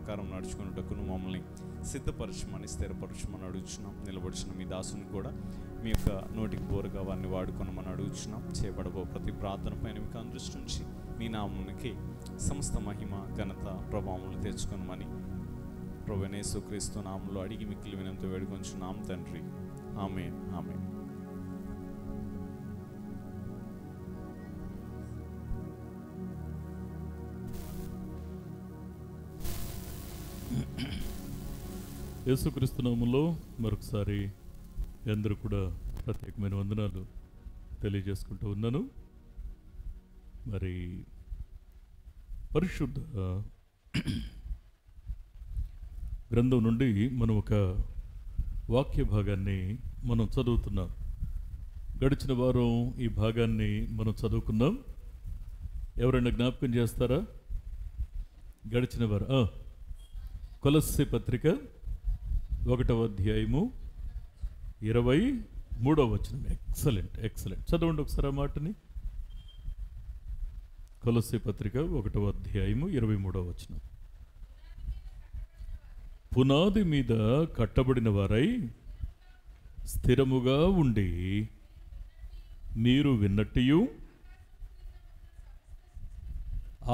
ప్రకారం నడుచుకున్నటకును మమ్మల్ని సిద్ధపరచమని స్థిరపరచమని అడుగుచున్నాం. నిలబడిచిన మీ దాసుని కూడా మీ యొక్క నోటికి బోరుగా వారిని వాడుకొనమని అడుగుచున్నాం. చేయబడబో ప్రతి ప్రార్థన పైన మీకు అందృష్టించి మీ నామమునికి సమస్త మహిమ ఘనత ప్రభావములు తెచ్చుకొనమని ప్రభువైన యేసుక్రీస్తు నామములో అడిగి మిక్కిలి వినంతో వేడుకొంచున్నాం తండ్రి. ఆమేన్. ఆమేన్. యేసుక్రీస్తు నామములో మరొకసారి అందరూ కూడా ప్రత్యేకమైన వందనాలు తెలియజేసుకుంటూ ఉన్నాను. మరి పరిశుద్ధ గ్రంథం నుండి మనం ఒక వాక్య భాగాన్ని మనం చదువుతున్నాం. గడిచిన వారం ఈ భాగాన్ని మనం చదువుకున్నాం. ఎవరైనా జ్ఞాపకం చేస్తారా? గడిచిన వారం కొలస్సీ పత్రిక 1వ అధ్యాయము 23వ వచనం. ఎక్సలెంట్ చదవండి ఒకసారి ఆ మాటని. కొలస్సీ పత్రిక 1వ అధ్యాయము 23వ వచనం. పునాది మీద కట్టబడిన వారై స్థిరముగా ఉండి మీరు విన్నట్టియు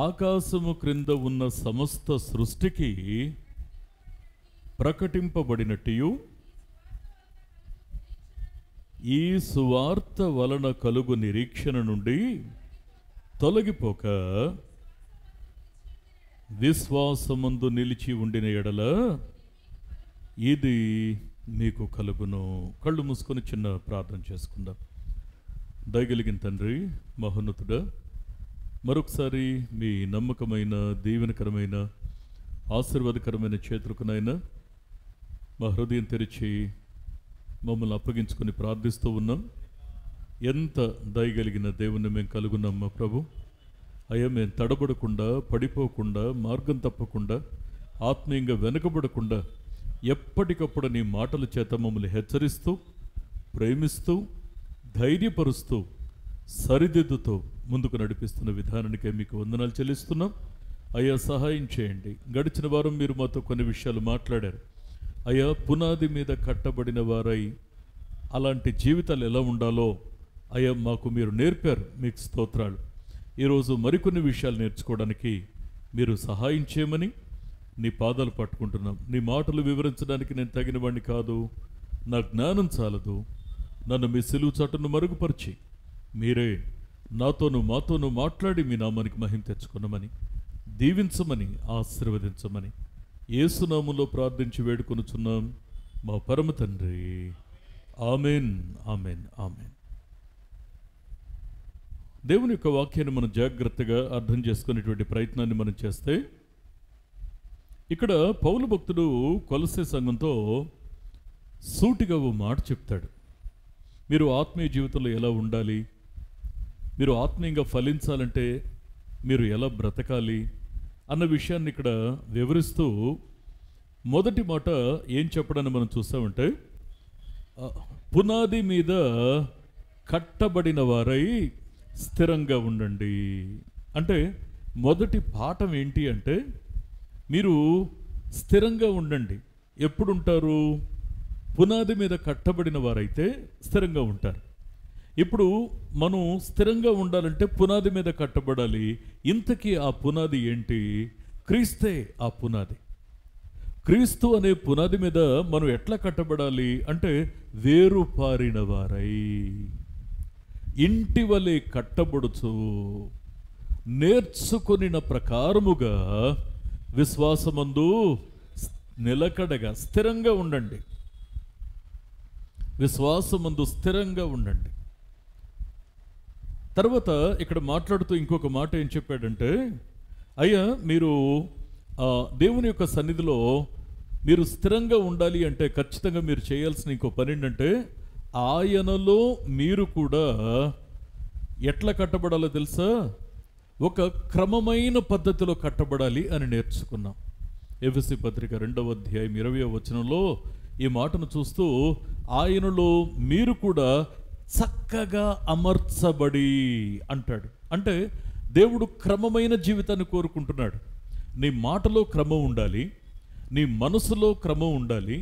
ఆకాశము క్రింద ఉన్న సమస్త సృష్టికి ప్రకటింపబడినట్టియు ఈ సువార్త వలన కలుగు నిరీక్షణ నుండి తొలగిపోక విశ్వాసమందు నిలిచి ఉండిన ఎడల ఇది మీకు కలుగును. కళ్ళు మూసుకొని చిన్న ప్రార్థన చేసుకుందాం. దయగలిగిన తండ్రి, మహోన్నతుడా, మరొకసారి మీ నమ్మకమైన దీవెనకరమైన ఆశీర్వాదకరమైన చేతులకునైనా మా హృదయం తెరిచి మమ్మల్ని అప్పగించుకొని ప్రార్థిస్తూ ఉన్నాం. ఎంత దయగలిగిన దేవుణ్ణి మేము కలుగున్నాం మా ప్రభు. అయ్యా, మేము తడబడకుండా, పడిపోకుండా, మార్గం తప్పకుండా, ఆత్మీయంగా వెనకబడకుండా ఎప్పటికప్పుడు నీ మాటల చేత మమ్మల్ని హెచ్చరిస్తూ, ప్రేమిస్తూ, ధైర్యపరుస్తూ, సరిదిద్దుతో ముందుకు నడిపిస్తున్న విధానానికే మీకు వందనాలు చెల్లిస్తున్నాం. అయ్యా, సహాయం చేయండి. గడిచిన వారం మీరు మాతో కొన్ని విషయాలు మాట్లాడారు. అయ్యా, పునాది మీద కట్టబడిన వారై అలాంటి జీవితాలు ఎలా ఉండాలో అయ్యా మాకు మీరు నేర్పారు. మీకు స్తోత్రాలు. ఈరోజు మరికొన్ని విషయాలు నేర్చుకోవడానికి మీరు సహాయం చేయమని నీ పాదాలు పట్టుకుంటున్నాం. నీ మాటలు వివరించడానికి నేను తగిన వాడిని కాదు, నా జ్ఞానం చాలదు. నన్ను మీ సిలువ చాటును మరుగుపరిచి మీరే నాతోనూ మాతోనూ మాట్లాడి మీ నామానికి మహిమ తెచ్చుకున్నామని, దీవించమని, ఆశీర్వదించమని యేసునామములో ప్రార్థించి వేడుకొనుచున్నాం మా పరమ తండ్రి. ఆమెన్. ఆమెన్. ఆమెన్. దేవుని యొక్క వాక్యాన్ని మనం జాగ్రత్తగా అర్థం చేసుకునేటువంటి ప్రయత్నాన్ని మనం చేస్తే, ఇక్కడ పౌలు భక్తుడు కొలస్సీ సంఘంతో సూటిగా ఓ మాట చెప్తాడు. మీరు ఆత్మీయ జీవితంలో ఎలా ఉండాలి, మీరు ఆత్మీయంగా ఫలించాలంటే మీరు ఎలా బ్రతకాలి అన్న విషయాన్ని ఇక్కడ వివరిస్తూ మొదటి మాట ఏం చెప్పడాన్ని మనం చూస్తామంటే, పునాది మీద కట్టబడిన వారై స్థిరంగా ఉండండి. అంటే మొదటి పాఠం ఏంటి అంటే, మీరు స్థిరంగా ఉండండి. ఎప్పుడుంటారు? పునాది మీద కట్టబడిన వారైతే స్థిరంగా ఉంటారు. ఇప్పుడు మనం స్థిరంగా ఉండాలంటే పునాది మీద కట్టబడాలి. ఇంతకీ ఆ పునాది ఏంటి? క్రీస్తే ఆ పునాది. క్రీస్తు అనే పునాది మీద మనం ఎట్లా కట్టబడాలి అంటే, వేరుపారిన వారై ఇంటి వలె కట్టబడుచు నేర్చుకొనిన ప్రకారముగా విశ్వాసమందు నిలకడగా స్థిరంగా ఉండండి. విశ్వాసమందు స్థిరంగా ఉండండి. తర్వాత ఇక్కడ మాట్లాడుతూ ఇంకొక మాట ఏం చెప్పాడంటే, అయ్యా, మీరు దేవుని యొక్క సన్నిధిలో మీరు స్థిరంగా ఉండాలి అంటే ఖచ్చితంగా మీరు చేయాల్సిన ఇంకో పని ఏంటంటే, ఆయనలో మీరు కూడా ఎట్లా కట్టబడాలో తెలుసా? ఒక క్రమమైన పద్ధతిలో కట్టబడాలి అని నేర్చుకున్నాం. ఎఫెసీ పత్రిక 2వ అధ్యాయం 20వ వచనంలో ఈ మాటను చూస్తూ, ఆయనలో మీరు కూడా చక్కగా అమర్చబడి అంటాడు. అంటే దేవుడు క్రమమైన జీవితాన్ని కోరుకుంటున్నాడు. నీ మాటలో క్రమం ఉండాలి, నీ మనసులో క్రమం ఉండాలి,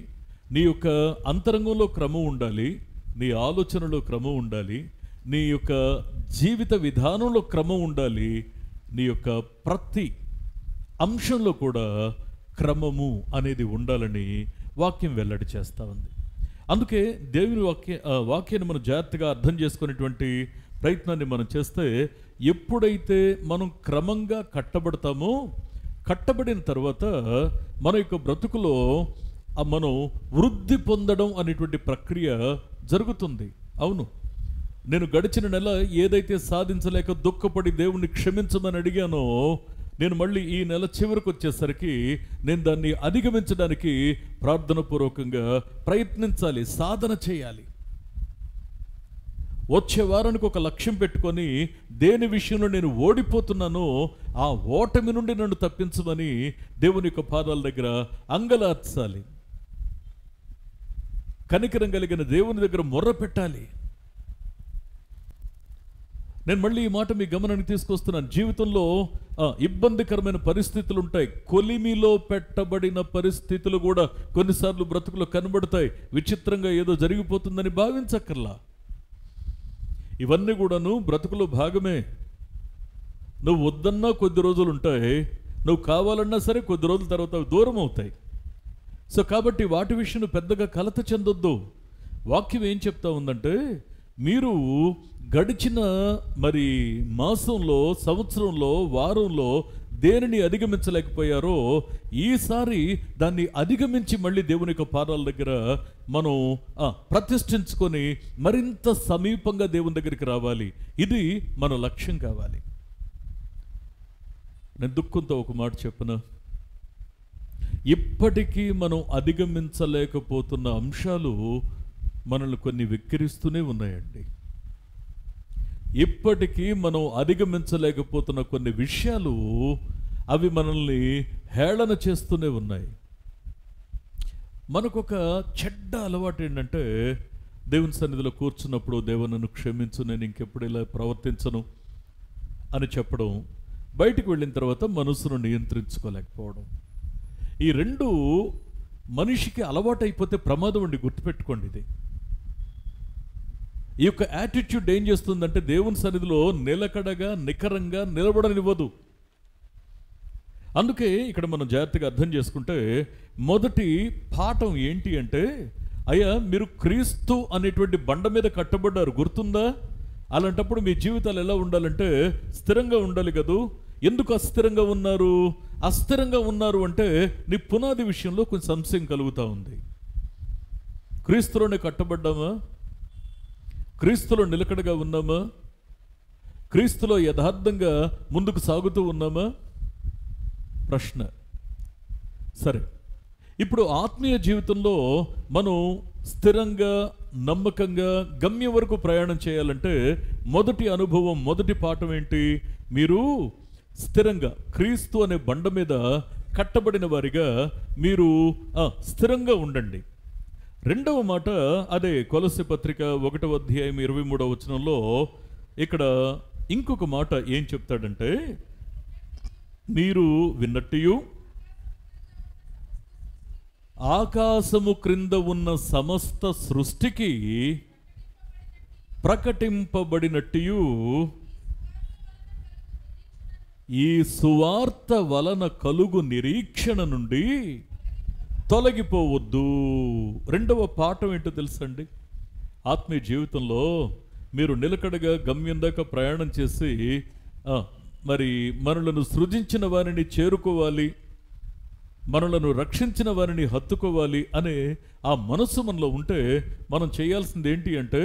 నీ యొక్క అంతరంగంలో క్రమం ఉండాలి, నీ ఆలోచనలో క్రమం ఉండాలి, నీ యొక్క జీవిత విధానంలో క్రమం ఉండాలి, నీ యొక్క ప్రతి అంశంలో కూడా క్రమము అనేది ఉండాలని వాక్యం వెల్లడి చేస్తూ ఉంది. అందుకే దేవుని వాక్యాన్ని మనం జాగ్రత్తగా అర్థం చేసుకునేటువంటి ప్రయత్నాన్ని మనం చేస్తే, ఎప్పుడైతే మనం క్రమంగా కట్టబడతామో, కట్టబడిన తర్వాత మన యొక్క బ్రతుకులో మనం వృద్ధి పొందడం అనేటువంటి ప్రక్రియ జరుగుతుంది. అవును, నేను గడిచిన నెల ఏదైతే సాధించలేక దుఃఖపడి దేవుణ్ణి క్షమించమని అడిగానో, నేను మళ్ళీ ఈ నెల చివరికి వచ్చేసరికి నేను దాన్ని అధిగమించడానికి ప్రార్థనపూర్వకంగా ప్రయత్నించాలి, సాధన చేయాలి. వచ్చే వారానికి ఒక లక్ష్యం పెట్టుకొని దేని విషయంలో నేను ఓడిపోతున్నానో ఆ ఓటమి నుండి నన్ను తప్పించమని దేవుని యొక్క పాదాల దగ్గర అంగలార్చాలి. కనికరం కలిగిన దేవుని దగ్గర మొర్ర పెట్టాలి. నేను మళ్ళీ ఈ మాట మీ గమనానికి తీసుకొస్తున్నాను. జీవితంలో ఇబ్బందికరమైన పరిస్థితులు ఉంటాయి. కొలిమిలో పెట్టబడిన పరిస్థితులు కూడా కొన్నిసార్లు బ్రతుకులో కనబడతాయి. విచిత్రంగా ఏదో జరిగిపోతుందని భావించక్కర్లా. ఇవన్నీ కూడాను బ్రతుకులో భాగమే. నువ్వు వద్దన్నా కొద్ది రోజులు ఉంటాయి, నువ్వు కావాలన్నా సరే కొద్ది రోజుల తర్వాత దూరం అవుతాయి. సో కాబట్టి వాటి విషయం పెద్దగా కలత చెందొద్దు. వాక్యం ఏం చెప్తా ఉందంటే, మీరు గడిచిన మాసంలో, సంవత్సరంలో, వారంలో దేనిని అధిగమించలేకపోయారో ఈసారి దాన్ని అధిగమించి మళ్ళీ దేవుని యొక్క పాదాల దగ్గర మనం ప్రతిష్ఠించుకొని మరింత సమీపంగా దేవుని దగ్గరికి రావాలి. ఇది మన లక్ష్యం కావాలి. నేను దుఃఖంతో ఒక మాట చెప్పను, ఇప్పటికీ మనం అధిగమించలేకపోతున్న అంశాలు మనల్ని కొన్ని వెక్కిరిస్తూనే ఉన్నాయండి. ఇప్పటికీ మనం అధిగమించలేకపోతున్న కొన్ని విషయాలు అవి మనల్ని హేళన చేస్తూనే ఉన్నాయి. మనకొక చెడ్డ అలవాటు ఏంటంటే, దేవుని సన్నిధిలో కూర్చున్నప్పుడు దేవా నన్ను క్షమించు, నేను ఇంకెప్పుడు ఇలా ప్రవర్తించను అని చెప్పడం, బయటికి వెళ్ళిన తర్వాత మనసును నియంత్రించుకోలేకపోవడం. ఈ రెండు మనిషికి అలవాటు అయిపోతే ప్రమాదం అండి, గుర్తుపెట్టుకోండి. ఇది ఈ యొక్క యాటిట్యూడ్ ఏం చేస్తుందంటే దేవుని సన్నిధిలో నిలకడగా నికరంగా నిలబడనివ్వదు. అందుకే ఇక్కడ మనం జాగ్రత్తగా అర్థం చేసుకుంటే, మొదటి పాఠం ఏంటి అంటే, అయ్యా మీరు క్రీస్తు అనేటువంటి బండ మీద కట్టబడ్డారు, గుర్తుందా? అలాంటప్పుడు మీ జీవితాలు ఎలా ఉండాలంటే స్థిరంగా ఉండాలి కదూ. ఎందుకు అస్థిరంగా ఉన్నారు? అస్థిరంగా ఉన్నారు అంటే నీ పునాది విషయంలో కొంచెం సంశయం కలుగుతూ ఉంది. క్రీస్తులోనే కట్టబడ్డామా? క్రీస్తులో నిలకడగా ఉన్నామా? క్రీస్తులో యథార్థంగా ముందుకు సాగుతూ ఉన్నామా? ప్రశ్న. సరే, ఇప్పుడు ఆత్మీయ జీవితంలో మనం స్థిరంగా నమ్మకంగా గమ్యం వరకు ప్రయాణం చేయాలంటే మొదటి అనుభవం, మొదటి పాఠం ఏంటి? మీరు స్థిరంగా క్రీస్తు అనే బండ మీద కట్టబడిన వారిగా మీరు స్థిరంగా ఉండండి. రెండవ మాట అదే కొలస్సీ పత్రిక 1వ అధ్యాయం 23వ వచనంలో ఇక్కడ ఇంకొక మాట ఏం చెప్తాడంటే, మీరు విన్నట్టు ఆకాశము క్రింద ఉన్న సమస్త సృష్టికి ప్రకటింపబడినట్టు ఈ సువార్త వలన కలుగు నిరీక్షణ నుండి తొలగిపోవద్దు. రెండవ పాఠం ఏంటో తెలుసండి? ఆత్మీయ జీవితంలో మీరు నిలకడగా గమ్యం దాకా ప్రయాణం చేసి మనలను సృజించిన వారిని చేరుకోవాలి, మనలను రక్షించిన వారిని హత్తుకోవాలి అనే ఆ మనస్సు మనలో ఉంటే మనం చేయాల్సింది ఏంటి అంటే,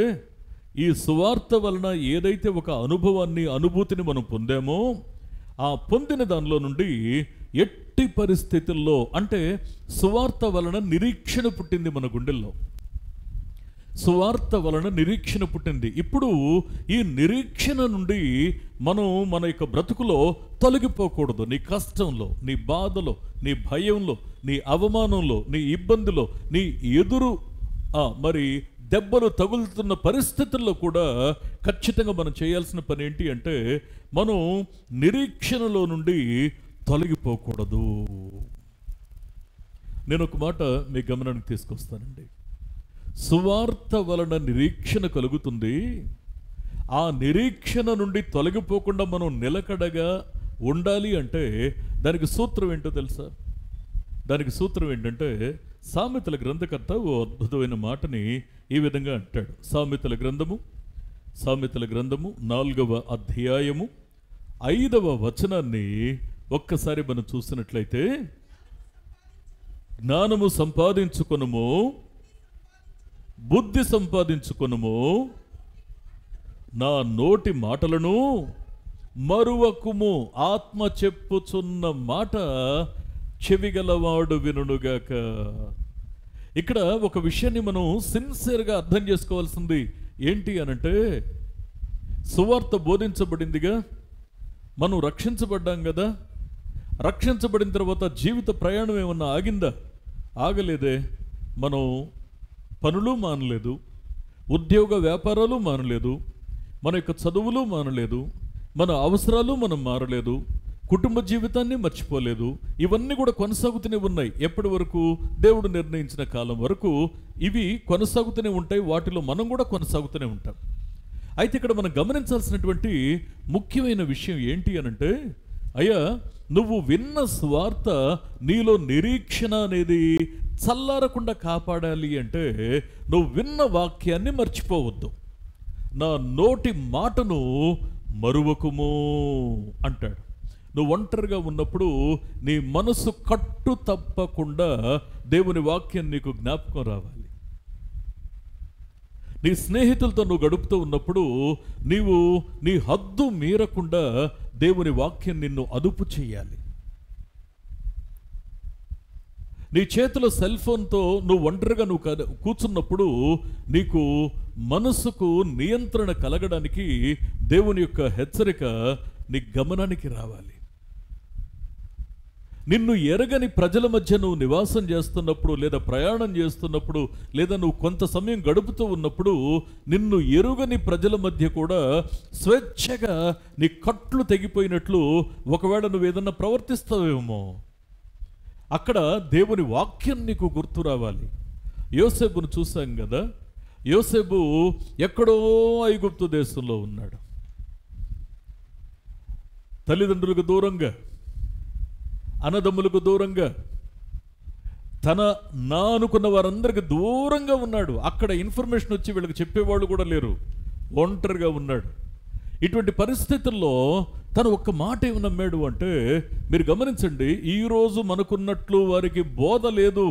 ఈ సువార్త వలన ఏదైతే ఒక అనుభవాన్ని, అనుభూతిని మనం పొందామో ఆ పొందిన దానిలో నుండి ఎట్టి పరిస్థితుల్లో, అంటే సువార్త వలన నిరీక్షణ పుట్టింది మన గుండెల్లో, సువార్త వలన నిరీక్షణ పుట్టింది. ఇప్పుడు ఈ నిరీక్షణ నుండి మనం మన యొక్క బ్రతుకులో తొలగిపోకూడదు. నీ కష్టంలో, నీ బాధలో, నీ భయంలో, నీ అవమానంలో, నీ ఇబ్బందిలో, నీ ఎదురు దెబ్బలు తగులుతున్న పరిస్థితుల్లో కూడా ఖచ్చితంగా మనం చేయాల్సిన పని ఏంటి అంటే, మనం నిరీక్షణలో నుండి తొలగిపోకూడదు. నేను ఒక మాట మీ గమనానికి తీసుకొస్తానండి. సువార్త వలన నిరీక్షణ కలుగుతుంది. ఆ నిరీక్షణ నుండి తొలగిపోకుండా మనం నిలకడగా ఉండాలి అంటే దానికి సూత్రం ఏంటో తెలుసా? దానికి సూత్రం ఏంటంటే, సామెతల గ్రంథకర్త ఓ అద్భుతమైన మాటని ఈ విధంగా అంటాడు. సామెతల గ్రంథము 4వ అధ్యాయము 5వ వచనాన్ని ఒక్కసారి మనం చూసినట్లయితే, జ్ఞానము సంపాదించుకొనుము, బుద్ధి సంపాదించుకొనుము, నా నోటి మాటలను మరువకుము, ఆత్మ చెప్పుచున్న మాట చెవిగలవాడు వినుగాక. ఇక్కడ ఒక విషయాన్ని మనం సిన్సియర్గా అర్థం చేసుకోవాల్సింది ఏంటి అనంటే, సువార్త బోధించబడిందిగా, మనం రక్షించబడ్డాం కదా. రక్షించబడిన తర్వాత జీవిత ప్రయాణం ఏమన్నా ఆగిందా? ఆగలేదే. మనం పనులు మానలేదు, ఉద్యోగ వ్యాపారాలు మానలేదు, మన యొక్క చదువులు మానలేదు, మన అవసరాలు మనం మారలేదు, కుటుంబ జీవితాన్ని మర్చిపోలేదు. ఇవన్నీ కూడా కొనసాగుతూనే ఉన్నాయి. ఎప్పటి వరకు? దేవుడు నిర్ణయించిన కాలం వరకు ఇవి కొనసాగుతూనే ఉంటాయి. వాటిలో మనం కూడా కొనసాగుతూనే ఉంటాం. అయితే ఇక్కడ మనం గమనించాల్సినటువంటి ముఖ్యమైన విషయం ఏంటి అనంటే, అయ్యా, నువ్వు విన్న స్వార్థ నీలో నిరీక్షణ అనేది చల్లారకుండా కాపాడాలి అంటే నువ్వు విన్న వాక్యాన్ని మర్చిపోవద్దు. నా నోటి మాటను మరువకుము అంటాడు. నువ్వు ఒంటరిగా ఉన్నప్పుడు నీ మనసు కట్టు తప్పకుండా దేవుని వాక్యం నీకు జ్ఞాపకం రావాలి. నీ స్నేహితులతో నువ్వు గడుపుతూ ఉన్నప్పుడు నీవు నీ హద్దు మీరకుండా దేవుని వాక్యం నిన్ను అదుపు చేయాలి. నీ చేతిలో సెల్ ఫోన్తో నువ్వు ఒంటరిగా నువ్వు కూర్చున్నప్పుడు నీకు మనసుకు నియంత్రణ కలగడానికి దేవుని యొక్క హెచ్చరిక నీ గమనానికి రావాలి. నిన్ను ఎరగని ప్రజల మధ్య నువ్వు నివాసం చేస్తున్నప్పుడు, లేదా ప్రయాణం చేస్తున్నప్పుడు, లేదా నువ్వు కొంత సమయం గడుపుతూ ఉన్నప్పుడు నిన్ను ఎరుగని ప్రజల మధ్య కూడా స్వేచ్ఛగా నీ కట్లు తెగిపోయినట్లు ఒకవేళ నువ్వు ఏదన్నా ప్రవర్తిస్తావేమో, అక్కడ దేవుని వాక్యం నీకు గుర్తు రావాలి. యోసేపును చూసాం కదా. యోసేపు ఎక్కడో ఐగుప్తు దేశంలో ఉన్నాడు, తల్లిదండ్రులకు దూరంగా, అన్నదమ్ములకు దూరంగా, నా అనుకున్న వారందరికి దూరంగా ఉన్నాడు. అక్కడ ఇన్ఫర్మేషన్ వచ్చి వీళ్ళకి చెప్పేవాళ్ళు కూడా లేరు, ఒంటరిగా ఉన్నాడు. ఇటువంటి పరిస్థితుల్లో తను ఒక్క మాట ఏమి నమ్మాడు అంటే, మీరు గమనించండి, ఈరోజు మనకున్నట్లు వారికి బోధ లేదు,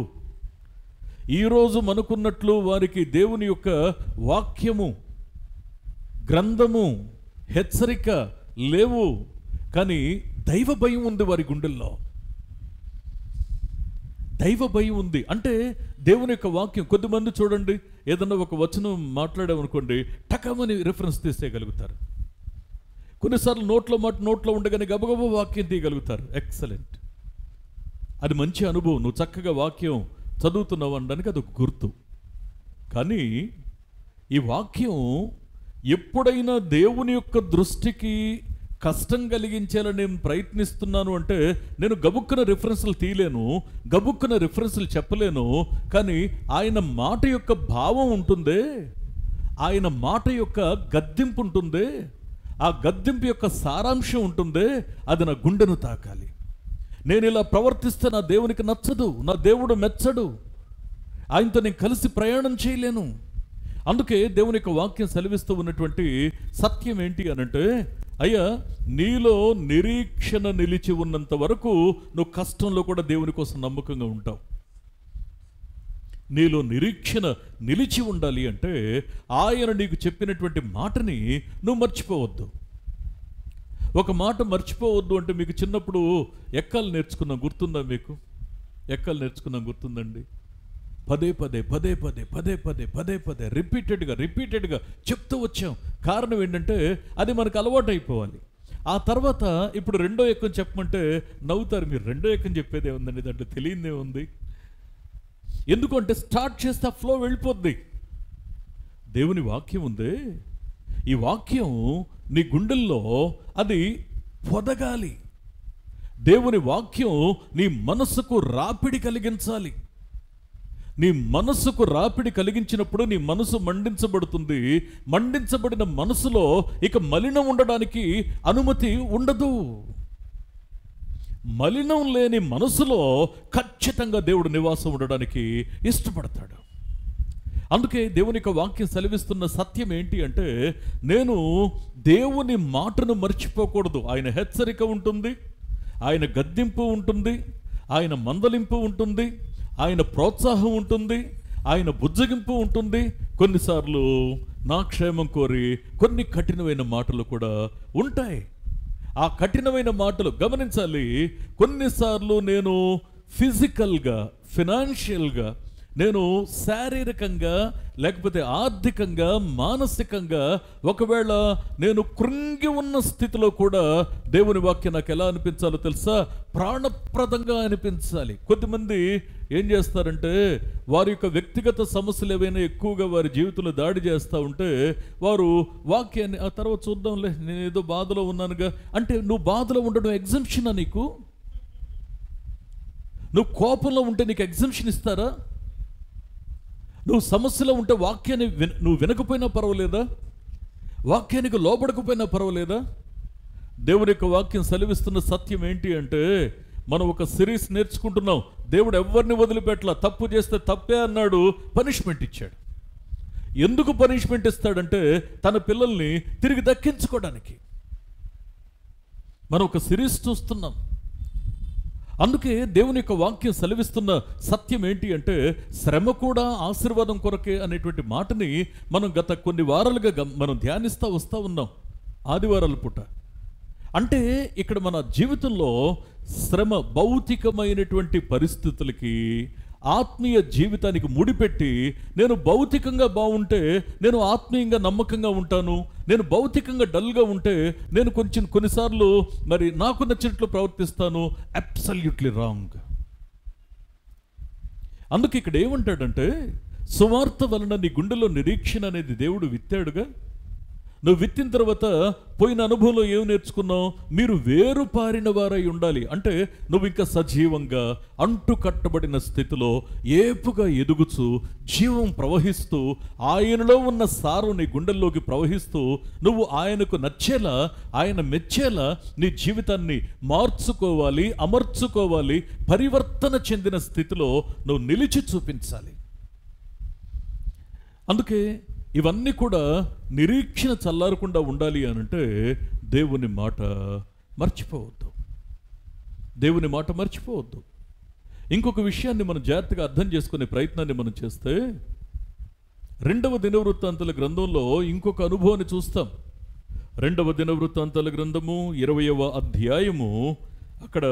ఈరోజు మనకున్నట్లు వారికి దేవుని యొక్క వాక్యము, గ్రంథము, హెచ్చరిక లేవు. కానీ దైవ భయం ఉంది వారి గుండెల్లో. దైవ భయం ఉంది అంటే దేవుని యొక్క వాక్యం. కొద్దిమంది చూడండి, ఏదన్నా ఒక వచనం మాట్లాడామనుకోండి, టకమని రిఫరెన్స్ తీసేయగలుగుతారు. కొన్నిసార్లు నోట్లో ఉండగానే గబగబా వాక్యం తీయగలుగుతారు. ఎక్సలెంట్, అది మంచి అనుభవం. నువ్వు చక్కగా వాక్యం చదువుతున్నావు అనడానికి అదొక గుర్తు. కానీ ఈ వాక్యం ఎప్పుడైనా దేవుని యొక్క దృష్టికి కష్టం కలిగించేలా నేను ప్రయత్నిస్తున్నాను అంటే నేను గబుక్కున రిఫరెన్స్లు తీయలేను, గబుక్కున రిఫరెన్స్లు చెప్పలేను. కానీ ఆయన మాట యొక్క భావం ఉంటుందే, ఆయన మాట యొక్క గద్దింపు ఉంటుందే, ఆ గద్దింపు యొక్క సారాంశం ఉంటుందే, అది నా గుండెను తాకాలి. నేను ఇలా ప్రవర్తిస్తే నా దేవునికి నచ్చదు, నా దేవుడు మెచ్చడు, ఆయనతో నేను కలిసి ప్రయాణం చేయలేను. అందుకే దేవుని యొక్క వాక్యం సెలవిస్తూ ఉన్నటువంటి సత్యం ఏంటి అనంటే, అయ్యా, నీలో నిరీక్షణ నిలిచి ఉన్నంత వరకు నువ్వు కష్టంలో కూడా దేవుని కోసం నమ్మకంగా ఉంటావు. నీలో నిరీక్షణ నిలిచి ఉండాలి అంటే ఆయన నీకు చెప్పినటువంటి మాటని నువ్వు మర్చిపోవద్దు. ఒక మాట మర్చిపోవద్దు అంటే, మీకు చిన్నప్పుడు ఎక్కాలు నేర్చుకున్నాం, గుర్తుందా? మీకు ఎక్కాలు నేర్చుకున్నాం, గుర్తుందండి? పదే పదే రిపీటెడ్గా చెప్తూ వచ్చాం. కారణం ఏంటంటే అది మనకు అలవాటు అయిపోవాలి. ఆ తర్వాత ఇప్పుడు రెండో ఎక్కం చెప్పమంటే నవ్వుతారు. మీరు రెండో ఎక్కం చెప్పేదే ఉందండి, దాంట్లో తెలియదే ఉంది. ఎందుకంటే స్టార్ట్ చేస్తే ఆ ఫ్లో వెళ్ళిపోద్ది. దేవుని వాక్యం ఉంది, ఈ వాక్యం నీ గుండెల్లో అది పొదగాలి. దేవుని వాక్యం నీ మనసుకు రాపిడి కలిగించాలి. నీ మనసుకు రాపిడి కలిగించినప్పుడు నీ మనసు మండించబడుతుంది. మండించబడిన మనసులో ఇక మలినం ఉండడానికి అనుమతి ఉండదు. మలినం లేని మనసులో ఖచ్చితంగా దేవుడు నివాసం ఉండడానికి ఇష్టపడతాడు. అందుకే దేవుని యొక్క వాక్యం సెలవిస్తున్న సత్యం ఏంటి అంటే, నేను దేవుని మాటను మర్చిపోకూడదు. ఆయన హెచ్చరిక ఉంటుంది, ఆయన గద్దింపు ఉంటుంది, ఆయన మందలింపు ఉంటుంది, ఆయన ప్రోత్సాహం ఉంటుంది, ఆయన బుజ్జగింపు ఉంటుంది. కొన్నిసార్లు నా క్షేమం కోరి కొన్ని కఠినమైన మాటలు కూడా ఉంటాయి. ఆ కఠినమైన మాటలు గమనించాలి. కొన్నిసార్లు నేను ఫిజికల్గా, ఫినాన్షియల్గా, నేను శారీరకంగా, లేకపోతే ఆర్థికంగా, మానసికంగా ఒకవేళ నేను కృంగి ఉన్న స్థితిలో కూడా దేవుని వాక్యం నాకు ఎలా అనిపించాలో తెలుసా? ప్రాణప్రదంగా అనిపించాలి. కొద్దిమంది ఏం చేస్తారంటే, వారి యొక్క వ్యక్తిగత సమస్యలు ఏవైనా ఎక్కువగా వారి జీవితంలో దాడి చేస్తూ ఉంటే వారు వాక్యాన్ని ఆ తర్వాత చూద్దాంలే, నేను ఏదో బాధలో ఉన్నానుగా అంటే, నువ్వు బాధలో ఉండడం ఎగ్జంప్షనా? నీకు నువ్వు కోపంలో ఉంటే నీకు ఎగ్జంప్షన్ ఇస్తారా? నువ్వు సమస్యలో ఉంటే వాక్యాన్ని నువ్వు వినకపోయినా పర్వాలేదా? వాక్యానికి లోబడకపోయినా పర్వాలేదా? దేవుని యొక్క వాక్యం సెలవిస్తున్న సత్యం ఏంటి అంటే, మనం ఒక సిరీస్ నేర్చుకుంటున్నాం. దేవుడు ఎవరిని వదిలిపెట్టలా. తప్పు చేస్తే తప్పే అన్నాడు, పనిష్మెంట్ ఇచ్చాడు. ఎందుకు పనిష్మెంట్ ఇస్తాడంటే, తన పిల్లల్ని తిరిగి దక్కించుకోవడానికి. మనం ఒక సిరీస్ చూస్తున్నాం. అందుకే దేవుని యొక్క వాక్యం సెలవిస్తున్న సత్యం ఏంటి అంటే, శ్రమ కూడా ఆశీర్వాదం కొరకే అనేటువంటి మాటని మనం గత కొన్ని వారాలుగా మనం ధ్యానిస్తూ వస్తూ ఉన్నాం, ఆదివారాల పూట. అంటే ఇక్కడ మన జీవితంలో శ్రమ భౌతికమైనటువంటి పరిస్థితులకి, ఆత్మీయ జీవితానికి ముడిపెట్టి, నేను భౌతికంగా బాగుంటే నేను ఆత్మీయంగా నమ్మకంగా ఉంటాను, నేను భౌతికంగా డల్గా ఉంటే నేను కొన్నిసార్లు మరి నాకు నచ్చినట్లు ప్రవర్తిస్తాను. Absolutely wrong. అందుకే ఇక్కడ ఏమంటాడంటే, సువార్త వలన నీ గుండెలో నిరీక్షణ అనేది దేవుడు విత్తాడుగా. నువ్వు విత్తిన తర్వాత పోయిన అనుభవంలో ఏం నేర్చుకున్నావు? మీరు వేరు పారిన వారై ఉండాలి. అంటే నువ్వు ఇంకా సజీవంగా అంటు కట్టబడిన స్థితిలో ఏపుగా ఎదుగుచు, జీవం ప్రవహిస్తూ, ఆయనలో ఉన్న సారం నీ గుండెల్లోకి ప్రవహిస్తూ, నువ్వు ఆయనకు నచ్చేలా, ఆయన మెచ్చేలా నీ జీవితాన్ని మార్చుకోవాలి, అమర్చుకోవాలి. పరివర్తన చెందిన స్థితిలో నువ్వు నిలిచి చూపించాలి. అందుకే ఇవన్నీ కూడా నిరీక్షణ చల్లారకుండా ఉండాలి అనంటే దేవుని మాట మర్చిపోవద్దు. దేవుని మాట మర్చిపోవద్దు. ఇంకొక విషయాన్ని మనం జాగ్రత్తగా అర్థం చేసుకునే ప్రయత్నాన్ని మనం చేస్తే, 2వ దినవృత్తాంతాల గ్రంథంలో ఇంకొక అనుభవాన్ని చూస్తాం. 2వ దినవృత్తాంతాల గ్రంథము 20వ అధ్యాయము అక్కడ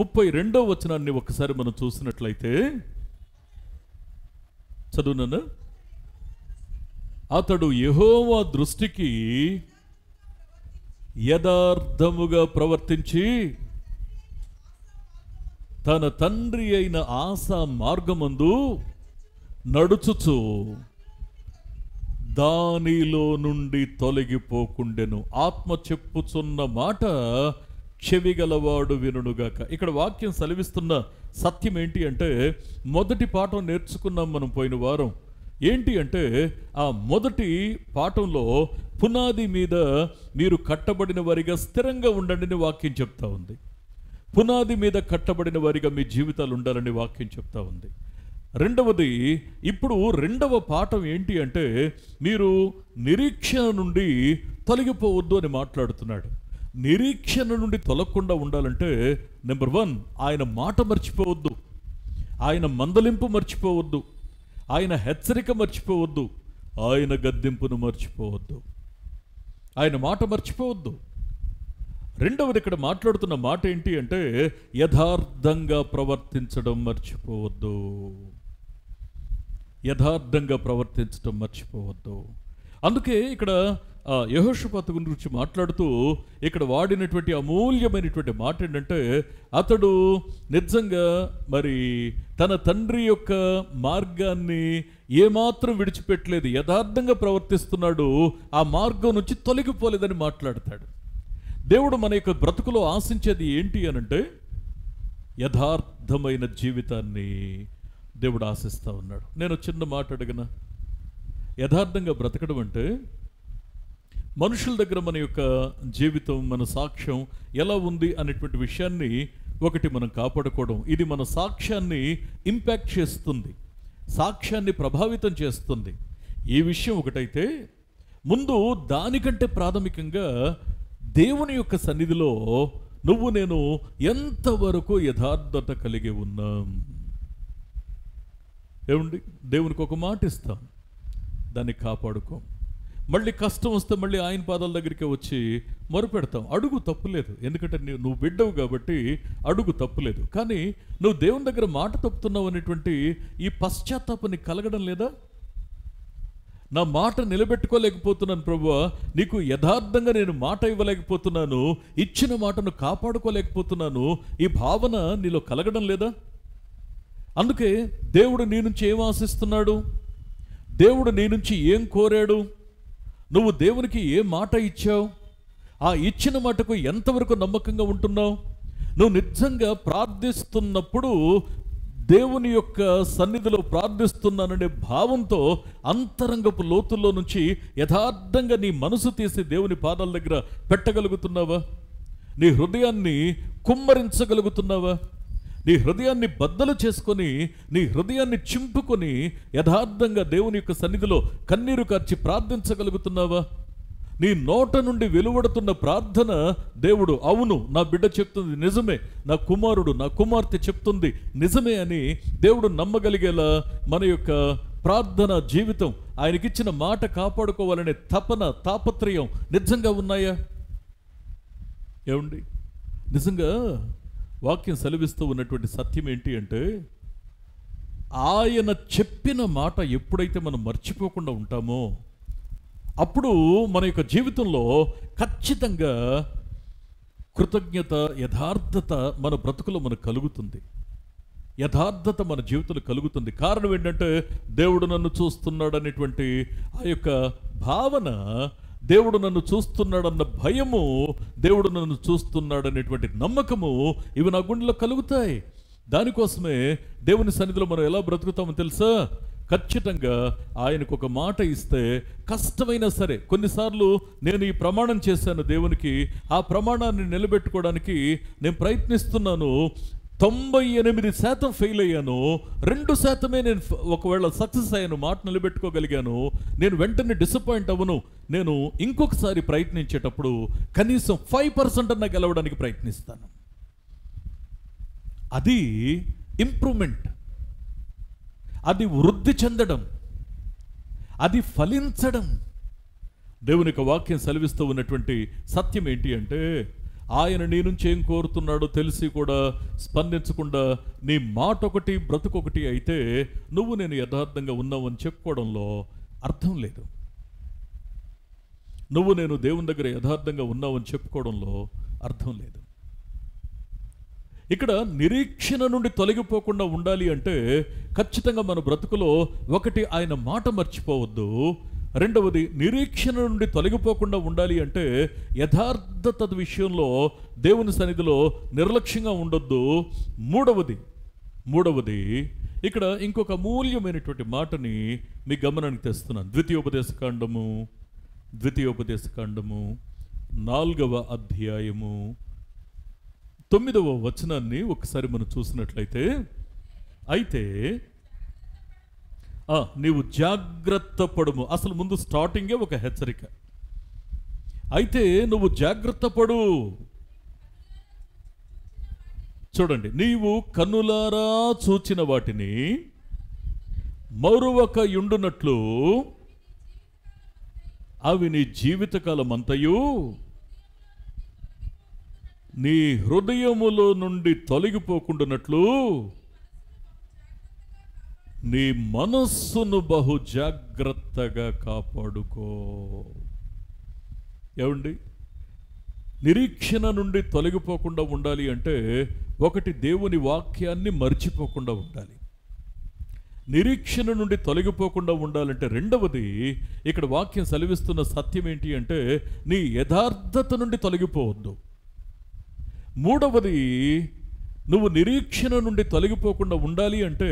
32వ వచనాన్ని ఒకసారి మనం చూసినట్లయితే, చదువునన్నా. అతడు యెహోవా దృష్టికి యథార్థముగా ప్రవర్తించి తన తండ్రి అయిన ఆసా మార్గమందు నడుచుచు దానిలో నుండి తొలగిపోకుండెను. ఆత్మ చెప్పుచున్న మాట చెవిగలవాడు వినుగాక. ఇక్కడ వాక్యం సెలవిస్తున్న సత్యం ఏంటి అంటే, మొదటి పాఠం నేర్చుకున్నాం మనం పోయిన వారం. ఏంటి అంటే, ఆ మొదటి పాఠంలో పునాది మీద మీరు కట్టబడిన వారిగా స్థిరంగా ఉండండి వాక్యం చెప్తా ఉంది. పునాది మీద కట్టబడిన వారిగా మీ జీవితాలు ఉండాలని వాక్యం చెప్తా ఉంది. రెండవది, ఇప్పుడు 2వ పాఠం ఏంటి అంటే, మీరు నిరీక్షణ నుండి తొలగిపోవద్దు అని మాట్లాడుతున్నాడు. నిరీక్షణ నుండి తొలగకుండా ఉండాలంటే, నెంబర్ 1, ఆయన మాట మర్చిపోవద్దు, ఆయన మందలింపు మర్చిపోవద్దు, ఆయన హెచ్చరిక మర్చిపోవద్దు, ఆయన గద్దింపును మర్చిపోవద్దు, ఆయన మాట మర్చిపోవద్దు. రెండవది ఇక్కడ మాట్లాడుతున్న మాట ఏంటి అంటే, యథార్థంగా ప్రవర్తించడం మర్చిపోవద్దు. యథార్థంగా ప్రవర్తించడం మర్చిపోవద్దు. అందుకే ఇక్కడ యెహోషాపాతు గురించి మాట్లాడుతూ ఇక్కడ వాడినటువంటి అమూల్యమైనటువంటి మాట ఏంటంటే, అతడు నిజంగా మరి తన తండ్రి యొక్క మార్గాన్ని ఏమాత్రం విడిచిపెట్టలేదు, యథార్థంగా ప్రవర్తిస్తున్నాడు, ఆ మార్గం నుంచి తొలగిపోలేదని మాట్లాడతాడు. దేవుడు మన యొక్క బ్రతుకులో ఆశించేది ఏంటి అనంటే, యథార్థమైన జీవితాన్ని, దేవుడు ఆశిస్తూ ఉన్నాడు. నేను చిన్న మాట అడిగిన, యథార్థంగా బ్రతకడం అంటే మనుషుల దగ్గర మన యొక్క జీవితం, మన సాక్ష్యం ఎలా ఉంది అనేటువంటి విషయాన్ని ఒకటి మనం కాపాడుకోవడం. ఇది మన సాక్ష్యాన్ని ఇంపాక్ట్ చేస్తుంది, సాక్ష్యాన్ని ప్రభావితం చేస్తుంది. ఈ విషయం ఒకటైతే, ముందు దానికంటే ప్రాథమికంగా దేవుని యొక్క సన్నిధిలో నువ్వు నేను ఎంతవరకు యథార్థత కలిగి ఉన్నాం. ఏమండి, దేవునికి ఒక మాట ఇస్తాం, దాన్ని కాపాడుకో. మళ్ళీ కష్టం వస్తే మళ్ళీ ఆయన పాదాల దగ్గరికి వచ్చి మొరుపెడతాం. అడుగు తప్పులేదు, ఎందుకంటే నువ్వు బిడ్డవు కాబట్టి అడుగు తప్పులేదు. కానీ నువ్వు దేవుని దగ్గర మాట తప్పుతున్నావు అనేటువంటి ఈ పశ్చాత్తాపం నీకు కలగడం లేదా? నా మాట నిలబెట్టుకోలేకపోతున్నాను ప్రభువా, నీకు యథార్థంగా నేను మాట ఇవ్వలేకపోతున్నాను, ఇచ్చిన మాటను కాపాడుకోలేకపోతున్నాను, ఈ భావన నీలో కలగడం లేదా? అందుకే దేవుడు నీ నుంచి ఏం ఆశిస్తున్నాడు, దేవుడు నీ నుంచి ఏం కోరాడు, నువ్వు దేవునికి ఏ మాట ఇచ్చావు, ఆ ఇచ్చిన మాటకు ఎంతవరకు నమ్మకంగా ఉంటున్నావు? నువ్వు నిజంగా ప్రార్థిస్తున్నప్పుడు దేవుని యొక్క సన్నిధిలో ప్రార్థిస్తున్నాననే భావంతో అంతరంగపు లోతుల్లో నుంచి యథార్థంగా నీ మనసు తీసి దేవుని పాదాల దగ్గర పెట్టగలుగుతున్నావా? నీ హృదయాన్ని కుమ్మరించగలుగుతున్నావా? నీ హృదయాన్ని బద్దలు చేసుకొని, నీ హృదయాన్ని చింపుకొని యథార్థంగా దేవుని యొక్క సన్నిధిలో కన్నీరు కార్చి ప్రార్థించగలుగుతున్నావా? నీ నోట నుండి వెలువడుతున్న ప్రార్థన దేవుడు అవును నా బిడ్డ చెప్తుంది నిజమే, నా కుమారుడు నా కుమార్తె చెప్తుంది నిజమే అని దేవుడు నమ్మగలిగేలా మన యొక్క ప్రార్థన జీవితం, ఆయనకిచ్చిన మాట కాపాడుకోవాలనే తపన తాపత్రయం నిజంగా ఉన్నాయా? ఏమండి, నిజంగా వాక్యం సెలవిస్తూ ఉన్నటువంటి సత్యం ఏంటి అంటే, ఆయన చెప్పిన మాట ఎప్పుడైతే మనం మర్చిపోకుండా ఉంటామో అప్పుడు మన యొక్క జీవితంలో ఖచ్చితంగా కృతజ్ఞత, యథార్థత మన బ్రతుకులో మనకు కలుగుతుంది. యథార్థత మన జీవితంలో కలుగుతుంది. కారణం ఏంటంటే దేవుడు నన్ను చూస్తున్నాడు అనేటువంటి ఆ యొక్క భావన, దేవుడు నన్ను చూస్తున్నాడన్న భయము, దేవుడు నన్ను చూస్తున్నాడనేటువంటి నమ్మకము, ఇవి నా గుండెలో కలుగుతాయి. దానికోసమే దేవుని సన్నిధిలో మనం ఎలా బ్రతుకుతామో తెలుసా? ఖచ్చితంగా ఆయనకు ఒక మాట ఇస్తే కష్టమైనా సరే, కొన్నిసార్లు నేను ఈ ప్రమాణం చేశాను దేవునికి, ఆ ప్రమాణాన్ని నిలబెట్టుకోవడానికి నేను ప్రయత్నిస్తున్నాను, 98% ఫెయిల్ అయ్యాను, 2% నేను ఒకవేళ సక్సెస్ అయ్యాను, మాట నిలబెట్టుకోగలిగాను. నేను వెంటనే డిసప్పాయింట్ అవ్వను. నేను ఇంకొకసారి ప్రయత్నించేటప్పుడు కనీసం 5% అన్నా గెలవడానికి ప్రయత్నిస్తాను. అది ఇంప్రూవ్మెంట్, అది వృద్ధి చెందడం, అది ఫలించడం. దేవుని యొక్క వాక్యం సెలవిస్తూ ఉన్నటువంటి సత్యం ఏంటి అంటే, ఆయన నీ నుంచి ఏం కోరుతున్నాడో తెలిసి కూడా స్పందించకుండా నీ మాట ఒకటి బ్రతుకొకటి అయితే నువ్వు నేను యథార్థంగా ఉన్నావని చెప్పుకోవడంలో అర్థం లేదు. నువ్వు నేను దేవుని దగ్గర యథార్థంగా ఉన్నావని చెప్పుకోవడంలో అర్థం లేదు. ఇక్కడ నిరీక్షణ నుండి తొలగిపోకుండా ఉండాలి అంటే ఖచ్చితంగా మన బ్రతుకులో ఒకటి ఆయన మాట మర్చిపోవద్దు, రెండవది నిరీక్షణ నుండి తొలగిపోకుండా ఉండాలి అంటే యథార్థత విషయంలో దేవుని సన్నిధిలో నిర్లక్ష్యంగా ఉండొద్దు. మూడవది ఇక్కడ ఇంకొక అమూల్యమైనటువంటి మాటని మీ గమనానికి తెస్తున్నాను. ద్వితీయోపదేశకాండము 4వ అధ్యాయము 9వ వచనాన్ని ఒకసారి మనం చూసినట్లయితే, అయితే నీవు జాగ్రత్త పడుము. అసలు ముందు స్టార్టింగే ఒక హెచ్చరిక. అయితే నువ్వు జాగ్రత్త పడు. చూడండి, నీవు కన్నులారా చూచిన వాటిని మరువక యుండునట్లు అవి నీ జీవితకాలం అంతయు నీ హృదయములో నుండి తొలగిపోకుండానట్లు నీ మనస్సును బహు జాగ్రత్తగా కాపాడుకో. ఏమండి, నిరీక్షణ నుండి తొలగిపోకుండా ఉండాలి అంటే ఒకటి దేవుని వాక్యాన్ని మర్చిపోకుండా ఉండాలి. నిరీక్షణ నుండి తొలగిపోకుండా ఉండాలంటే రెండవది ఇక్కడ వాక్యం సెలవిస్తున్న సత్యం ఏంటి అంటే నీ యథార్థత నుండి తొలగిపోవద్దు. మూడవది నువ్వు నిరీక్షణ నుండి తొలగిపోకుండా ఉండాలి అంటే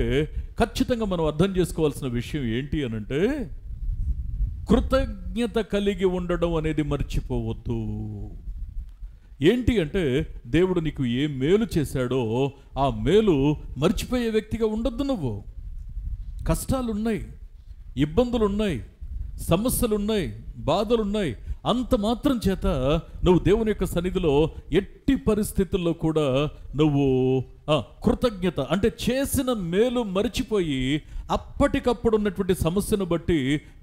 ఖచ్చితంగా మనం అర్థం చేసుకోవాల్సిన విషయం ఏంటి అనంటే, కృతజ్ఞత కలిగి ఉండడం అనేది మర్చిపోవద్దు. ఏంటి అంటే, దేవుడు నీకు ఏ మేలు చేశాడో ఆ మేలు మర్చిపోయే వ్యక్తిగా ఉండొద్దు. నువ్వు కష్టాలున్నాయి, ఇబ్బందులున్నాయి, సమస్యలున్నాయి, బాధలున్నాయి, అంత మాత్రం చేత నువ్వు దేవుని యొక్క సన్నిధిలో ఎట్టి పరిస్థితుల్లో కూడా నువ్వు కృతజ్ఞత అంటే చేసిన మేలు మరిచిపోయి అప్పటికప్పుడు ఉన్నటువంటి సమస్యను బట్టి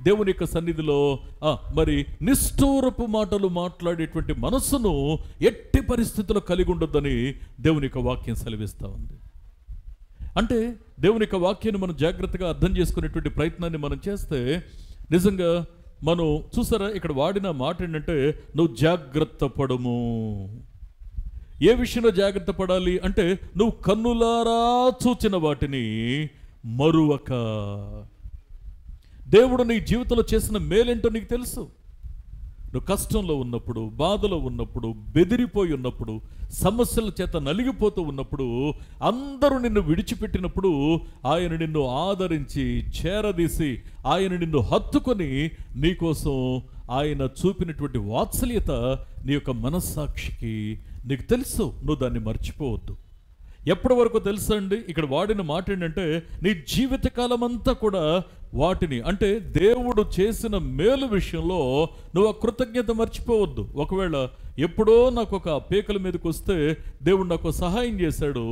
దేవుని యొక్క సన్నిధిలో మరి నిష్ఠూరపు మాటలు మాట్లాడేటువంటి మనస్సును ఎట్టి పరిస్థితుల్లో కలిగి ఉండొద్దని దేవుని యొక్క వాక్యం సెలవిస్తూ ఉంది. అంటే దేవుని యొక్క వాక్యాన్ని మనం జాగ్రత్తగా అర్థం చేసుకునేటువంటి ప్రయత్నాన్ని మనం చేస్తే నిజంగా మనం చూసారా, ఇక్కడ వాడిన మాట ఏంటంటే, నువ్వు జాగ్రత్త పడము. ఏ విషయంలో జాగ్రత్త పడాలి అంటే, నువ్వు కన్నులారా చూచిన వాటిని మరువక. దేవుడు నీ జీవితంలో చేసిన మేలేంటో నీకు తెలుసు. నువ్వు కష్టంలో ఉన్నప్పుడు, బాధలో ఉన్నప్పుడు, బెదిరిపోయి ఉన్నప్పుడు, సమస్యల చేత నలిగిపోతూ ఉన్నప్పుడు, అందరూ నిన్ను విడిచిపెట్టినప్పుడు ఆయన నిన్ను ఆదరించి చేరదీసి ఆయన నిన్ను హత్తుకొని నీకోసం ఆయన చూపినటువంటి వాత్సల్యత నీ యొక్క మనస్సాక్షికి నీకు తెలుసు. నువ్వు దాన్ని మర్చిపోవద్దు. ఎప్పటి వరకు తెలుసా అండి, ఇక్కడ వాడిన మాట ఏంటంటే, నీ జీవితకాలం అంతా కూడా వాటిని అంటే దేవుడు చేసిన మేలు విషయంలో నువ్వు ఆ కృతజ్ఞత మర్చిపోవద్దు. ఒకవేళ ఎప్పుడో నాకు ఒక పీకల మీదకి వస్తే దేవుడు నాకు సహాయం చేశాడు,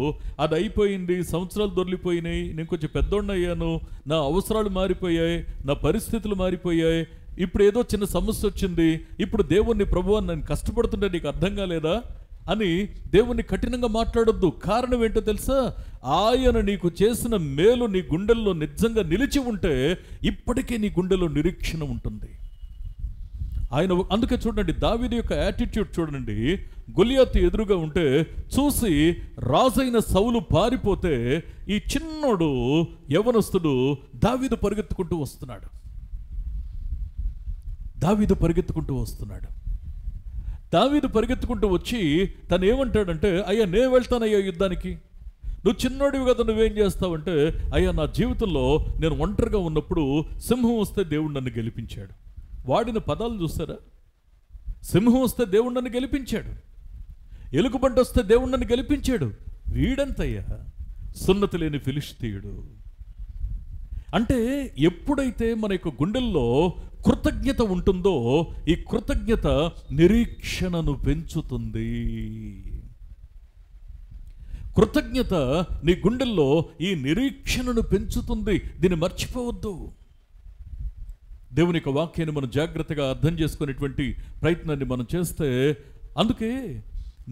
అది అయిపోయింది, సంవత్సరాలు దొర్లిపోయినాయి, నేను కొంచెం పెద్దోడిని అయ్యాను, నా అవసరాలు మారిపోయాయి, నా పరిస్థితులు మారిపోయాయి, ఇప్పుడు ఏదో చిన్న సమస్య వచ్చింది, ఇప్పుడు దేవుణ్ణి ప్రభువా నేను కష్టపడుతుంటే నీకు అర్థం కాలేదా అని దేవుణ్ణి కఠినంగా మాట్లాడొద్దు. కారణం ఏంటో తెలుసా, ఆయన నీకు చేసిన మేలు నీ గుండెల్లో నిజంగా నిలిచి ఉంటే ఇప్పటికే నీ గుండెలో నిరీక్షణ ఉంటుంది. ఆయన అందుకే చూడండి, దావీదు యొక్క యాటిట్యూడ్ చూడండి. గొలియాతు ఎదురుగా ఉంటే చూసి రాజైన సౌలు పారిపోతే ఈ చిన్నోడు యవనస్తుడు దావీదు పరిగెత్తుకుంటూ వస్తున్నాడు. దావీదు పరిగెత్తుకుంటూ వచ్చి తను ఏమంటాడంటే, అయ్యా నేను వెళ్తానయ్యా యుద్ధానికి, నువ్వు చిన్నోడివి కదా నువ్వేం చేస్తావంటే, అయ్యా నా జీవితంలో నేను ఒంటరిగా ఉన్నప్పుడు సింహం వస్తే దేవుడు నన్ను గెలిపించాడు. వాడిన పదాలు చూస్తారా, సింహం వస్తే దేవుడు నన్ను గెలిపించాడు, ఎలుగుబంటి వస్తే దేవుడు నన్ను గెలిపించాడు. వీడంతయ్యా సున్నతి లేని ఫిలిష్తీయుడు. అంటే ఎప్పుడైతే మన యొక్క గుండెల్లో కృతజ్ఞత ఉంటుందో ఈ కృతజ్ఞత నిరీక్షణను పెంచుతుంది. కృతజ్ఞత నీ గుండెల్లో ఈ నిరీక్షణను పెంచుతుంది. దీన్ని మర్చిపోవద్దు. దేవుని యొక్క వాక్యాన్ని మనం జాగ్రత్తగా అర్థం చేసుకునేటువంటి ప్రయత్నాన్ని మనం చేస్తే, అందుకే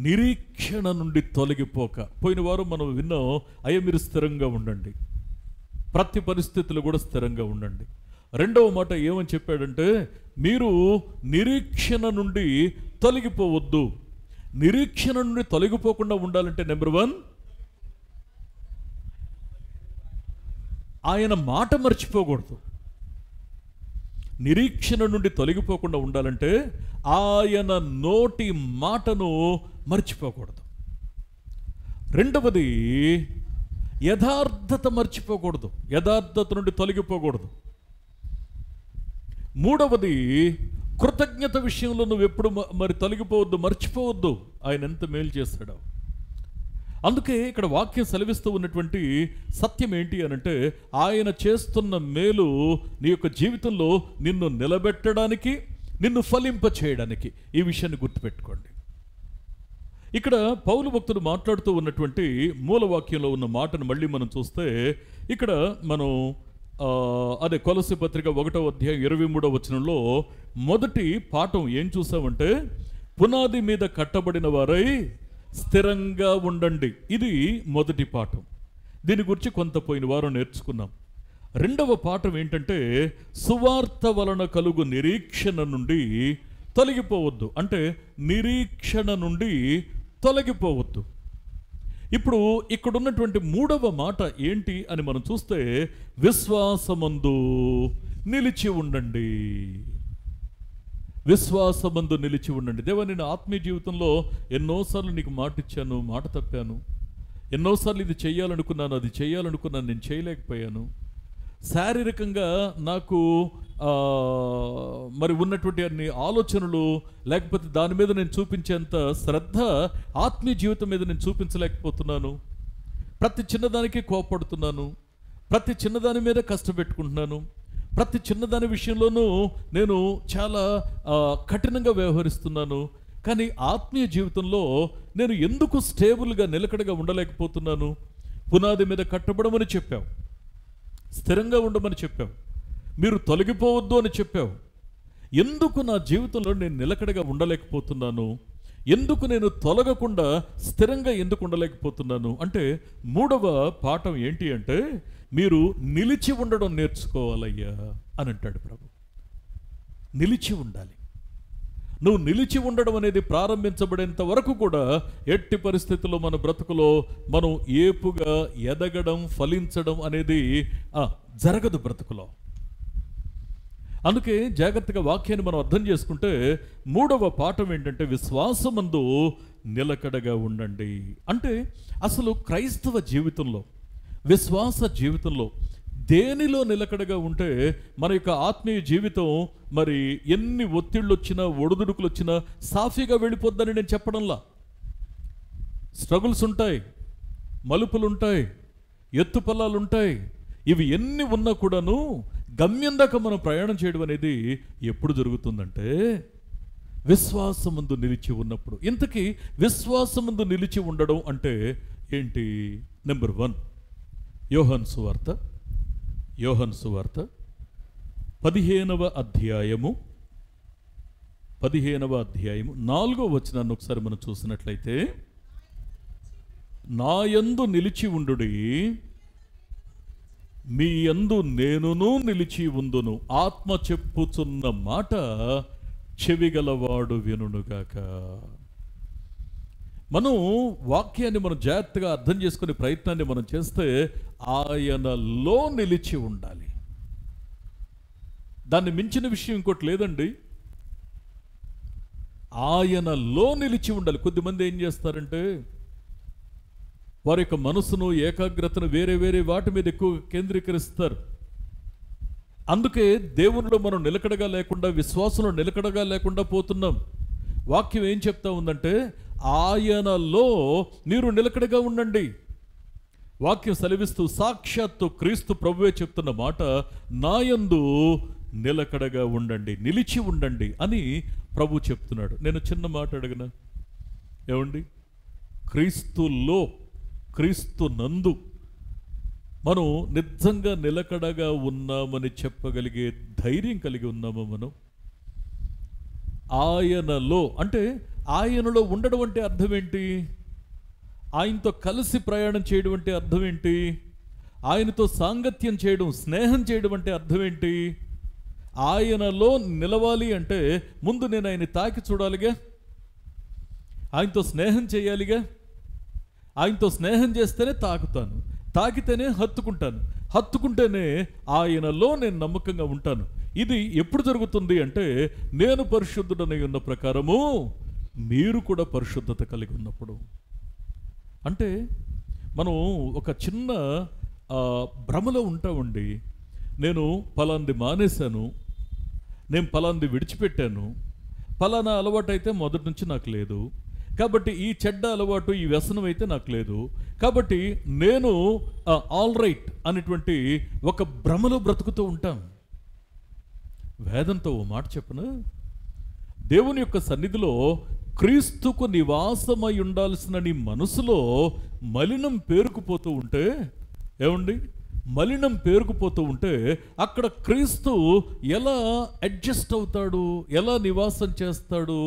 నిరీక్షణ నుండి తొలగిపోక. పోయిన వారం మనం విన్నాం, అయ్యా మీరు స్థిరంగా ఉండండి, ప్రతి పరిస్థితులు కూడా స్థిరంగా ఉండండి. రెండవ మాట ఏమని చెప్పాడంటే, మీరు నిరీక్షణ నుండి తొలగిపోవద్దు. నిరీక్షణ నుండి తొలగిపోకుండా ఉండాలంటే నెంబర్ 1, ఆయన మాట మర్చిపోకూడదు. నిరీక్షణ నుండి తొలగిపోకుండా ఉండాలంటే ఆయన నోటి మాటను మర్చిపోకూడదు. రెండవది యథార్థత మర్చిపోకూడదు, యథార్థత నుండి తొలగిపోకూడదు. మూడవది కృతజ్ఞత విషయంలో నువ్వు ఎప్పుడు మరి తొలగిపోవద్దు, మర్చిపోవద్దు ఆయన ఎంత మేలు చేస్తాడో. అందుకే ఇక్కడ వాక్యం సెలవిస్తూ ఉన్నటువంటి సత్యం ఏంటి అనంటే, ఆయన చేస్తున్న మేలు నీ యొక్క జీవితంలో నిన్ను నిలబెట్టడానికి, నిన్ను ఫలింప చేయడానికి. ఈ విషయాన్ని గుర్తుపెట్టుకోండి. ఇక్కడ పౌలు భక్తుడు మాట్లాడుతూ ఉన్నటువంటి మూలవాక్యంలో ఉన్న మాటను మళ్ళీ మనం చూస్తే, ఇక్కడ మనం అదే కొలస్సీ పత్రిక 1వ అధ్యాయం 23వ వచనంలో మొదటి పాఠం ఏం చూసామంటే, పునాది మీద కట్టబడిన వారై స్థిరంగా ఉండండి. ఇది మొదటి పాఠం. దీని గురించి కొంత పోయిన వారం నేర్చుకున్నాం. రెండవ పాఠం ఏంటంటే, సువార్త వలన కలుగు నిరీక్షణ నుండి తొలగిపోవద్దు. అంటే నిరీక్షణ నుండి తొలగిపోవద్దు. ఇప్పుడు ఇక్కడ ఉన్నటువంటి మూడవ మాట ఏంటి అని మనం చూస్తే, విశ్వాసమందు నిలిచి ఉండండి. విశ్వాసమందు నిలిచి ఉండండి. దేవా, నేను ఆత్మీయ జీవితంలో ఎన్నోసార్లు నీకు మాట ఇచ్చాను, మాట తప్పాను, ఎన్నోసార్లు ఇది చేయాలనుకున్నాను, అది చేయాలనుకున్నాను, నేను చేయలేకపోయాను. శారీరకంగా నాకు మరి ఉన్నటువంటి అన్ని ఆలోచనలు, లేకపోతే దాని మీద నేను చూపించేంత శ్రద్ధ ఆత్మీయ జీవితం మీద నేను చూపించలేకపోతున్నాను. ప్రతి చిన్నదానికి కోపడుతున్నాను, ప్రతి చిన్నదాని మీద కష్టపెట్టుకుంటున్నాను, ప్రతి చిన్నదాని విషయంలోనూ నేను చాలా కఠినంగా వ్యవహరిస్తున్నాను. కానీ ఆత్మీయ జీవితంలో నేను ఎందుకు స్టేబుల్గా నిలకడగా ఉండలేకపోతున్నాను? పునాది మీద కట్టబడమని చెప్పావు, స్థిరంగా ఉండమని చెప్పావు, మీరు తొలగిపోవద్దు అని చెప్పావు. ఎందుకు నా జీవితంలో నేను నిలకడగా ఉండలేకపోతున్నాను? ఎందుకు నేను తొలగకుండా స్థిరంగా ఎందుకు ఉండలేకపోతున్నాను అంటే, మూడవ పాఠం ఏంటి అంటే, మీరు నిలిచి ఉండడం నేర్చుకోవాలయ్యా అని అంటాడు ప్రభు. నిలిచి ఉండాలి. నువ్వు నిలిచి ఉండడం అనేది ప్రారంభించబడేంత వరకు కూడా ఎట్టి పరిస్థితుల్లో మన బ్రతుకులో మనం ఏపుగా ఎదగడం, ఫలించడం అనేది జరగదు బ్రతుకులో. అందుకే జాగ్రత్తగా వాక్యాన్ని మనం అర్థం చేసుకుంటే, మూడవ పాఠం ఏంటంటే, విశ్వాసమందు నిలకడగా ఉండండి. అంటే అసలు క్రైస్తవ జీవితంలో, విశ్వాస జీవితంలో దేనిలో నిలకడగా ఉంటే మన యొక్క ఆత్మీయ జీవితం మరి ఎన్ని ఒత్తిళ్ళు వచ్చినా, ఒడిదుడుకులు వచ్చినా సాఫీగా వెళ్ళిపోద్దని నేను చెప్పడంలా. స్ట్రగుల్స్ ఉంటాయి, మలుపులు ఉంటాయి, ఎత్తుపల్లాలు ఉంటాయి. ఇవి ఎన్ని ఉన్నా కూడాను గమ్యం దాకా మనం ప్రయాణం చేయడం అనేది ఎప్పుడు జరుగుతుందంటే, విశ్వాసమందు నిలిచి ఉన్నప్పుడు. ఇంతకీ విశ్వాసమందు నిలిచి ఉండడం అంటే ఏంటి? నెంబర్ 1, యోహాను సువార్త 15వ అధ్యాయము 4వ వచనాన్ని ఒకసారి మనం చూసినట్లయితే, నా యందు నిలిచి ఉండుడి, మీ యందు నేనును నిలిచి ఉందును, ఆత్మ చెప్పుచున్న మాట చెవిగలవాడు వినుగాక. మనం వాక్యాన్ని మనం జాగ్రత్తగా అర్థం చేసుకునే ప్రయత్నాన్ని మనం చేస్తే, ఆయనలో నిలిచి ఉండాలి. దాన్ని మించిన విషయం ఇంకోటి లేదండి. ఆయనలో నిలిచి ఉండాలి. కొద్దిమంది ఏం చేస్తారంటే, వారి యొక్క మనసును, ఏకాగ్రతను వేరే వేరే వాటి మీద ఎక్కువ కేంద్రీకరిస్తారు. అందుకే దేవునిలో మనం నిలకడగా లేకుండా, విశ్వాసంలో నిలకడగా లేకుండా పోతున్నాం. వాక్యం ఏం చెప్తా ఉందంటే, ఆయనలో మీరు నిలకడగా ఉండండి. వాక్యం సెలవిస్తూ సాక్షాత్తు క్రీస్తు ప్రభువే చెప్తున్న మాట, నాయందు నిలకడగా ఉండండి, నిలిచి ఉండండి అని ప్రభు చెప్తున్నాడు. నేను చిన్న మాట అడగనా? ఏమండి, క్రీస్తులో, క్రీస్తు నందు మనం నిజంగా నిలకడగా ఉన్నామని చెప్పగలిగే ధైర్యం కలిగి ఉన్నామా మనం? ఆయనలో అంటే, ఆయనలో ఉండడం అంటే అర్థం ఏంటి? ఆయనతో కలిసి ప్రయాణం చేయడం అంటే అర్థం ఏంటి? ఆయనతో సాంగత్యం చేయడం, స్నేహం చేయడం అంటే అర్థం ఏంటి? ఆయనలో నిలవాలి అంటే ముందు నేను ఆయన తాకి చూడాలిగా, ఆయనతో స్నేహం చేయాలిగా. ఆయనతో స్నేహం చేస్తేనే తాకుతాను, తాకితేనే హత్తుకుంటాను, హత్తుకుంటేనే ఆయనలో నేను నమ్మకంగా ఉంటాను. ఇది ఎప్పుడు జరుగుతుంది అంటే, నేను పరిశుద్ధుడనై ఉన్న ప్రకారము మీరు కూడా పరిశుద్ధత కలిగి ఉన్నప్పుడు. అంటే మనం ఒక చిన్న భ్రమలో ఉంటామండి. నేను పలాంది మానేశాను, నేను పలాంది విడిచిపెట్టాను, పలానా అలవాటు అయితే మొదటి నుంచి నాకు లేదు, కాబట్టి ఈ చెడ్డ అలవాటు, ఈ వ్యసనం అయితే నాకు లేదు, కాబట్టి నేను ఆల్ రైట్ అనేటువంటి ఒక భ్రమలో బ్రతుకుతూ ఉంటాం. వేదంతో ఓ మాట చెప్పను, దేవుని యొక్క సన్నిధిలో క్రీస్తుకు నివాసమై ఉండాల్సిన నీ మనసులో మలినం పేరుకుపోతూ ఉంటే, ఏమండి, మలినం పేరుకుపోతూ ఉంటే అక్కడ క్రీస్తు ఎలా అడ్జస్ట్ అవుతాడు, ఎలా నివాసం చేస్తాడు?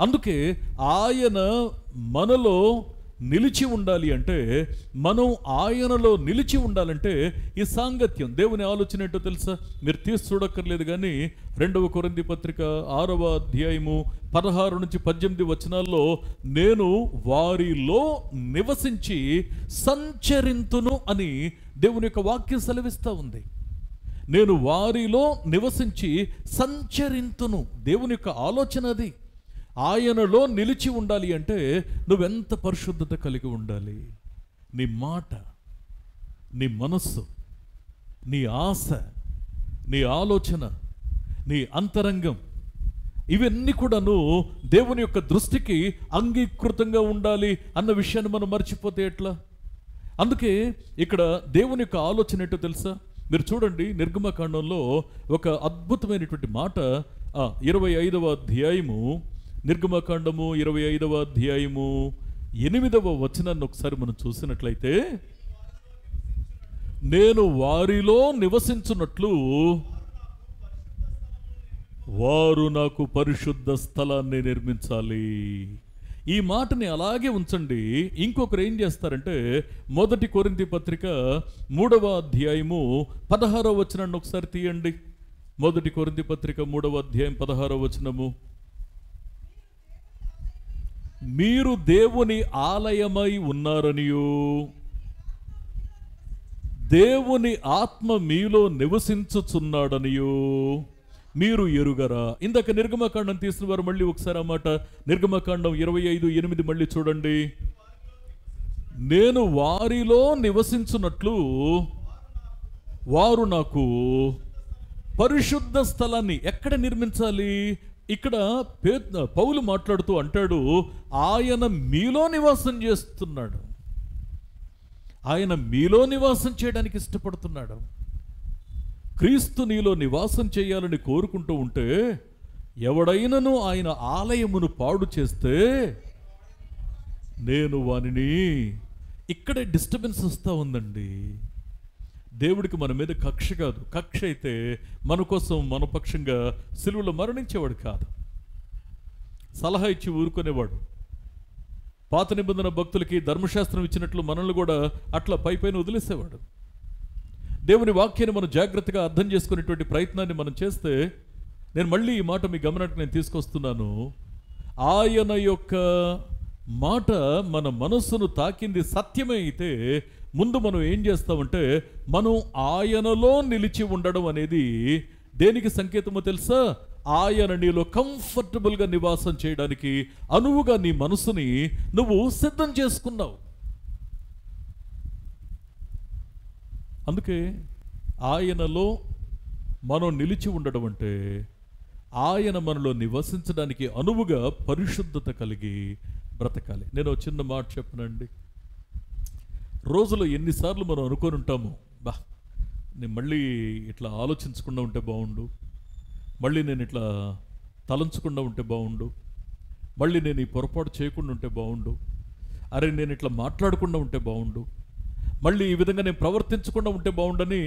అందుకే ఆయన మనలో నిలిచి ఉండాలి అంటే, మనం ఆయనలో నిలిచి ఉండాలంటే ఈ సాంగత్యం. దేవుని ఆలోచన ఏంటో తెలుసా? మీరు తీసి చూడక్కర్లేదు కానీ 2వ కొరింథీ పత్రిక 6వ అధ్యాయము 16 నుంచి 18 వచనాల్లో, నేను వారిలో నివసించి సంచరింతును అని దేవుని యొక్క వాక్యం సెలవిస్తూ ఉంది. నేను వారిలో నివసించి సంచరింతును, దేవుని యొక్క ఆలోచన అది. ఆయనలో నిలిచి ఉండాలి అంటే నువ్వెంత పరిశుద్ధత కలిగి ఉండాలి, నీ మాట, నీ మనస్సు, నీ ఆశ, నీ ఆలోచన, నీ అంతరంగం, ఇవన్నీ కూడాను దేవుని యొక్క దృష్టికి అంగీకృతంగా ఉండాలి అన్న విషయాన్ని మనం మర్చిపోతే ఎట్లా? అందుకే ఇక్కడ దేవుని యొక్క ఆలోచన ఏంటో తెలుసా? మీరు చూడండి, నిర్గమకాండంలో ఒక అద్భుతమైనటువంటి మాట, 25వ అధ్యాయము, నిర్గమకాండము 25వ అధ్యాయము 8వ వచనాన్ని ఒకసారి మనం చూసినట్లయితే, నేను వారిలో నివసించున్నట్లు వారు నాకు పరిశుద్ధ స్థలాన్ని నిర్మించాలి. ఈ మాటని అలాగే ఉంచండి. ఇంకొకరు ఏం చేస్తారంటే, 1 కొరింథీ పత్రిక 3వ అధ్యాయము 16వ వచనాన్ని ఒకసారి తీయండి. 1 కొరింథీ పత్రిక 3వ అధ్యాయం 16వ వచనము, మీరు దేవుని ఆలయమై ఉన్నారనియు దేవుని ఆత్మ మీలో నివసించుచున్నాడనియు మీరు ఎరుగరా. ఇందాక నిర్గమకాండం తీసిన వారు మళ్ళీ ఒకసారి ఆ మాట, నిర్గమకాండం 25:8 మళ్ళీ చూడండి. నేను వారిలో నివసించున్నట్లు వారు నాకు పరిశుద్ధ స్థలాన్ని ఎక్కడ నిర్మించాలి? ఇక్కడ పౌలు మాట్లాడుతూ అంటాడు, ఆయన మీలో నివాసం చేస్తున్నాడు, ఆయన మీలో నివాసం చేయడానికి ఇష్టపడుతున్నాడు. క్రీస్తు నీలో నివాసం చేయాలని కోరుకుంటూ ఉంటే, ఎవడైనను ఆయన ఆలయమును పాడు చేస్తే నేను వానిని, ఇక్కడే డిస్టర్బెన్స్ వస్తూ ఉందండి. దేవుడికి మన మీద కక్ష కాదు. కక్ష అయితే మన కోసం, మన పక్షంగా సిలువలో మరణించేవాడు కాదు, సలహా ఇచ్చి ఊరుకునేవాడు. పాత నిబంధన భక్తులకి ధర్మశాస్త్రం ఇచ్చినట్లు మనల్ని కూడా అట్లా పైపైన వదిలేసేవాడు. దేవుని వాక్యాన్ని మనం జాగ్రత్తగా అర్థం చేసుకునేటువంటి ప్రయత్నాన్ని మనం చేస్తే, నేను మళ్ళీ ఈ మాట మీ గమనానికి నేను తీసుకొస్తున్నాను, ఆయన యొక్క మాట మన మనస్సును తాకింది సత్యమే అయితే, ముందు మనం ఏం చేస్తామంటే, మనం ఆయనలో నిలిచి ఉండడం అనేది దేనికి సంకేతమో తెలుసా? ఆయన నీలో కంఫర్టబుల్గా నివాసం చేయడానికి అనువుగా నీ మనసుని నువ్వు సిద్ధం చేసుకున్నావు. అందుకే ఆయనలో మనం నిలిచి ఉండడం అంటే, ఆయన మనలో నివసించడానికి అనువుగా పరిశుద్ధత కలిగి బ్రతకాలి. నేను ఒక చిన్న మాట చెప్పనండి. రోజులో ఎన్నిసార్లు మనం అనుకొని ఉంటాము, నేను మళ్ళీ ఇట్లా ఆలోచించకుండా ఉంటే బాగుండు, మళ్ళీ నేను ఇట్లా తలంచకుండా ఉంటే బాగుండు, మళ్ళీ నేను ఈ పొరపాటు చేయకుండా ఉంటే బాగుండు, అరే నేను ఇట్లా మాట్లాడకుండా ఉంటే బాగుండు, మళ్ళీ ఈ విధంగా నేను ప్రవర్తించకుండా ఉంటే బాగుండని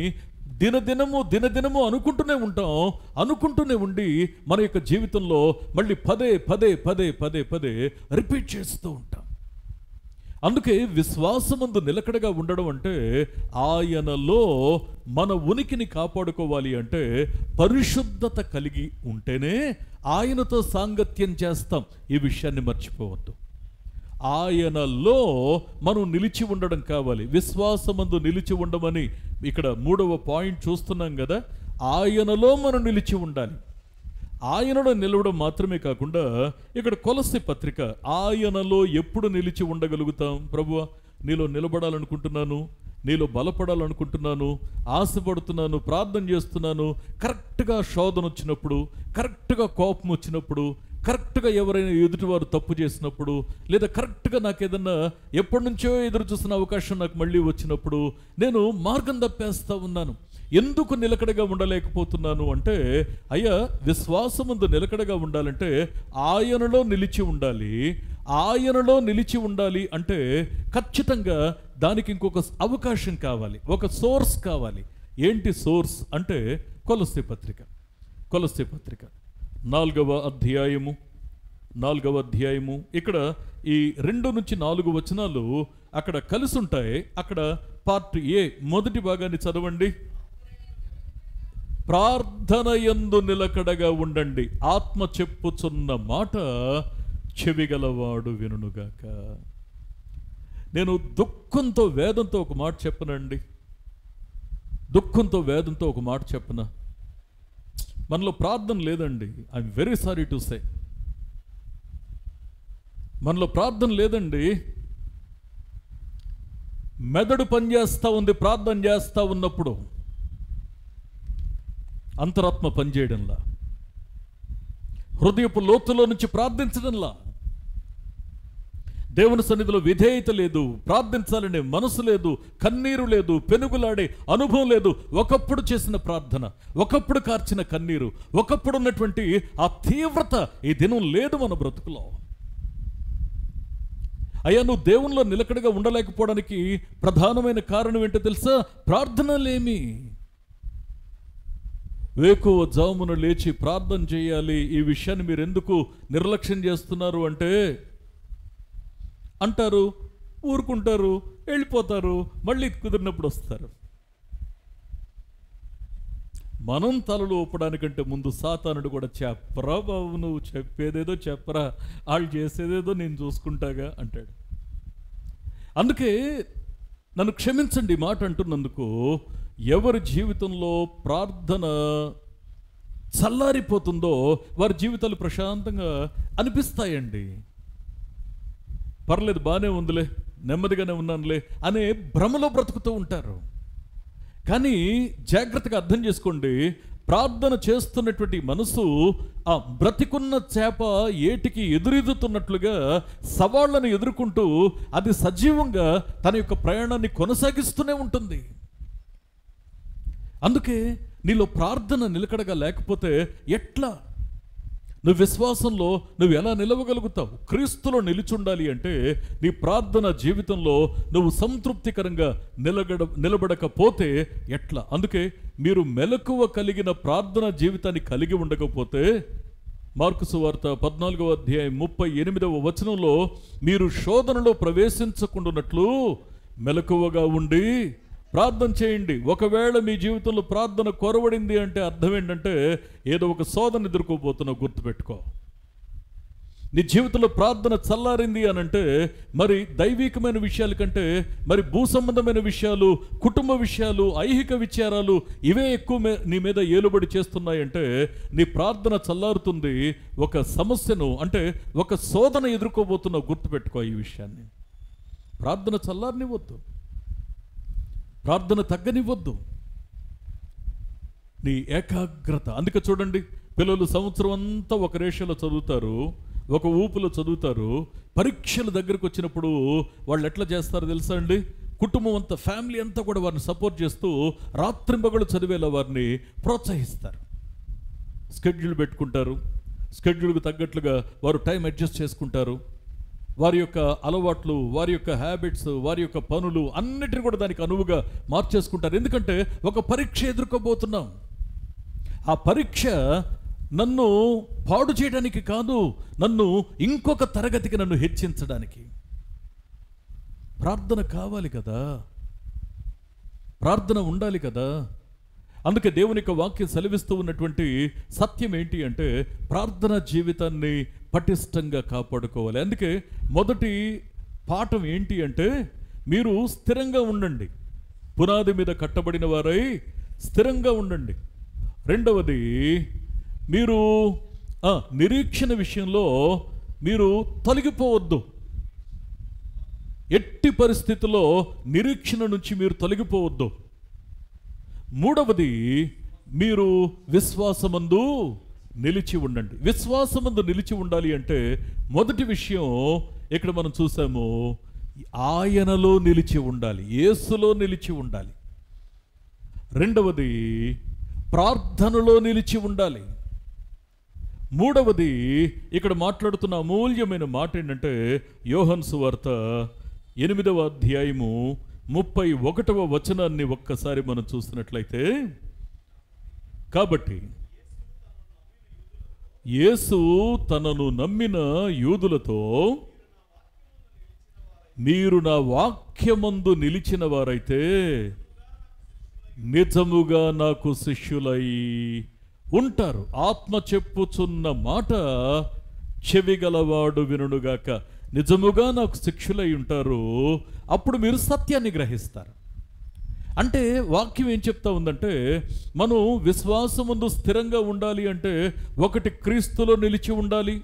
దినదినము అనుకుంటూనే ఉండి మన యొక్క జీవితంలో మళ్ళీ పదే రిపీట్ చేస్తూ ఉంటాం. అందుకే విశ్వాసమందు నిలకడగా ఉండడం అంటే, ఆయనలో మన ఉనికిని కాపాడుకోవాలి అంటే పరిశుద్ధత కలిగి ఉంటేనే ఆయనతో సాంగత్యం చేస్తాం. ఈ విషయాన్ని మర్చిపోవద్దు. ఆయనలో మనం నిలిచి ఉండడం కావాలి. విశ్వాసమందు నిలిచి ఉండమని ఇక్కడ 3వ పాయింట్ చూస్తున్నాం కదా. ఆయనలో మనం నిలిచి ఉండాలి. ఆయనలో నిలవడం మాత్రమే కాకుండా, ఇక్కడ కొలస్సీ పత్రిక, ఆయనలో ఎప్పుడు నిలిచి ఉండగలుగుతాం? ప్రభువా, నీలో నిలబడాలనుకుంటున్నాను, నీలో బలపడాలనుకుంటున్నాను, ఆశపడుతున్నాను, ప్రార్థన చేస్తున్నాను. కరెక్ట్గా శోధన వచ్చినప్పుడు, కరెక్ట్గా కోపం వచ్చినప్పుడు, కరెక్ట్గా ఎవరైనా ఎదుటివారు తప్పు చేసినప్పుడు, లేదా కరెక్ట్గా నాకు ఏదన్నా ఎప్పటి నుంచో ఎదురు చూసిన అవకాశం నాకు మళ్ళీ వచ్చినప్పుడు నేను మార్గం తప్పేస్తూ ఉన్నాను. ఎందుకు నిలకడగా ఉండలేకపోతున్నాను అంటే, అయ్యా, విశ్వాసమందు నిలకడగా ఉండాలంటే ఆయనలో నిలిచి ఉండాలి. ఆయనలో నిలిచి ఉండాలి అంటే ఖచ్చితంగా దానికి ఇంకొక అవకాశం కావాలి, ఒక సోర్స్ కావాలి. ఏంటి సోర్స్ అంటే, కొలస్సీ పత్రిక 4వ అధ్యాయము ఇక్కడ ఈ 2 నుంచి 4 వచనాలు అక్కడ కలిసి ఉంటాయి. అక్కడ పార్ట్ ఏ మొదటి భాగాన్ని చదవండి. ప్రార్థన యందు నిలకడగా ఉండండి, ఆత్మ చెప్పుచున్న మాట చెవిగలవాడు వినుగాక. నేను దుఃఖంతో వేదంతో ఒక మాట చెప్పనండి, వేదంతో ఒక మాట చెప్పనా? మనలో ప్రార్థన లేదండి. I'm very sorry to say, మనలో ప్రార్థన లేదండి. మెదడు పనిచేస్తూ ఉంది, ప్రార్థన చేస్తూ ఉన్నప్పుడు అంతరాత్మ పనిచేయడంలా, హృదయపు లోతులో నుంచి ప్రార్థించడంలా, దేవుని సన్నిధిలో విధేయత లేదు, ప్రార్థించాలనే మనసు లేదు, కన్నీరు లేదు, పెనుగులాడే అనుభవం లేదు. ఒకప్పుడు చేసిన ప్రార్థన, ఒకప్పుడు కార్చిన కన్నీరు, ఒకప్పుడు ఉన్నటువంటి ఆ తీవ్రత ఈ దినం లేదు మన బ్రతుకులో. అయ్యా, నువ్వు దేవునిలో నిలకడగా ఉండలేకపోవడానికి ప్రధానమైన కారణం ఏంటో తెలుసా? ప్రార్థనలేమి. వేకువ జామున లేచి ప్రార్థన చేయాలి, ఈ విషయాన్ని మీరు ఎందుకు నిర్లక్ష్యం చేస్తున్నారు అంటే అంటారు, ఊరుకుంటారు, వెళ్ళిపోతారు, మళ్ళీ కుదిరినప్పుడు వస్తారు. మనం తలలు ఊపడానికంటే ముందు సాతానుడు కూడా చెప్పరా బాబు, నువ్వు చెప్పేదేదో చెప్పరా, వాళ్ళు చేసేదేదో నేను చూసుకుంటాగా అంటాడు. అందుకే నన్ను క్షమించండి మాట అంటున్నందుకు, ఎవరి జీవితంలో ప్రార్థన చల్లారిపోతుందో వారి జీవితాలు ప్రశాంతంగా అనిపిస్తాయండి. పర్లేదు, బాగానే ఉందిలే, నెమ్మదిగానే ఉన్నానులే అనే భ్రమలో బ్రతుకుతూ ఉంటారు. కానీ జాగ్రత్తగా అర్థం చేసుకోండి, ప్రార్థన చేస్తున్నటువంటి మనసు ఆ బ్రతికున్న చేప ఏటికి ఎదురెదుతున్నట్లుగా సవాళ్లను ఎదుర్కొంటూ అది సజీవంగా తన యొక్క ప్రయాణాన్ని కొనసాగిస్తూనే ఉంటుంది. అందుకే నీలో ప్రార్థన నిలకడగా లేకపోతే ఎట్లా? నువ్వు విశ్వాసంలో నువ్వు ఎలా నిలవగలుగుతావు? క్రీస్తులో నిలిచుండాలి అంటే నీ ప్రార్థన జీవితంలో నువ్వు సంతృప్తికరంగా నిలబడకపోతే ఎట్లా? అందుకే మీరు మెలకువ కలిగిన ప్రార్థన జీవితాన్ని కలిగి ఉండకపోతే, మార్కు సువార్త 14వ అధ్యాయం 38వ వచనంలో, మీరు శోధనలో ప్రవేశించకుండానట్లు మెలకువగా ఉండి ప్రార్థన చేయండి. ఒకవేళ మీ జీవితంలో ప్రార్థన కొరవడింది అంటే అర్థం ఏంటంటే ఏదో ఒక శోధన ఎదుర్కోబోతున్నావు, గుర్తుపెట్టుకో. నీ జీవితంలో ప్రార్థన చల్లారింది అని అంటే మరి దైవికమైన విషయాల కంటే మరి భూ సంబంధమైన విషయాలు, కుటుంబ విషయాలు, ఐహిక విచారాలు ఇవే ఎక్కువ నీ మీద ఏలుబడి చేస్తున్నాయంటే నీ ప్రార్థన చల్లారుతుంది. ఒక సమస్యను అంటే ఒక శోధన ఎదుర్కోబోతున్నావు, గుర్తుపెట్టుకో ఈ విషయాన్ని. ప్రార్థన చల్లారనివ్వద్దు, ప్రార్థన తగ్గనివ్వద్దు, నీ ఏకాగ్రత. అందుకే చూడండి, పిల్లలు సంవత్సరం అంతా ఒక రేషలో చదువుతారు, ఒక ఊపులో చదువుతారు. పరీక్షల దగ్గరకు వచ్చినప్పుడు వాళ్ళు ఎట్లా చేస్తారో తెలుసా అండి? కుటుంబం అంతా, ఫ్యామిలీ అంతా కూడా వారిని సపోర్ట్ చేస్తూ రాత్రింబగళ్ళు చదివేలా వారిని ప్రోత్సహిస్తారు. స్కెడ్యూల్ పెట్టుకుంటారు, స్కెడ్యూల్కి తగ్గట్లుగా వారు టైం అడ్జస్ట్ చేసుకుంటారు. వారి యొక్క అలవాట్లు, వారి యొక్క హ్యాబిట్స్, వారి యొక్క పనులు అన్నిటిని కూడా దానికి అనువుగా మార్చేసుకుంటారు. ఎందుకంటే ఒక పరీక్ష ఎదుర్కోబోతున్నాం. ఆ పరీక్ష నన్ను పాడు చేయడానికి కాదు, నన్ను ఇంకొక తరగతికి నన్ను హెచ్చించడానికి. ప్రార్థన కావాలి కదా, ప్రార్థన ఉండాలి కదా. అందుకే దేవుని యొక్క వాక్యం సెలవిస్తూ ఉన్నటువంటి సత్యం ఏంటి అంటే ప్రార్థనా జీవితాన్ని పటిష్టంగా కాపాడుకోవాలి. అందుకే మొదటి పాఠం ఏంటి అంటే మీరు స్థిరంగా ఉండండి, పునాది మీద కట్టబడిన వారై స్థిరంగా ఉండండి. రెండవది, మీరు నిరీక్షణ విషయంలో మీరు తొలగిపోవద్దు. ఎట్టి పరిస్థితుల్లో నిరీక్షణ నుంచి మీరు తొలగిపోవద్దు. మూడవది, మీరు విశ్వాసమందు నిలిచి ఉండండి. విశ్వాసమందు నిలిచి ఉండాలి అంటే మొదటి విషయం ఇక్కడ మనం చూసాము, ఆయనలో నిలిచి ఉండాలి, యేసులో నిలిచి ఉండాలి. రెండవది, ప్రార్థనలో నిలిచి ఉండాలి. మూడవది, ఇక్కడ మాట్లాడుతున్న అమూల్యమైన మాట ఏంటంటే యోహాను సువార్త 8వ అధ్యాయము 31వ వచనాన్ని ఒక్కసారి మనం చూస్తున్నట్లయితే, కాబట్టి యేసు తనను నమ్మిన యూదులతో, మీరు నా వాక్యమందు నిలిచిన వారైతే నిజముగా నాకు శిష్యులై ఉంటారు. ఆత్మ చెప్పుచున్న మాట చెవిగలవాడు వినుగాక. నిజముగా నాకు శిష్యులై ఉంటారు, అప్పుడు మీరు సత్యాన్ని గ్రహిస్తారు. అంటే వాక్యం ఏం చెప్తా ఉందంటే మనం విశ్వాసమందు స్థిరంగా ఉండాలి అంటే ఒకటి క్రీస్తులో నిలిచి ఉండాలి.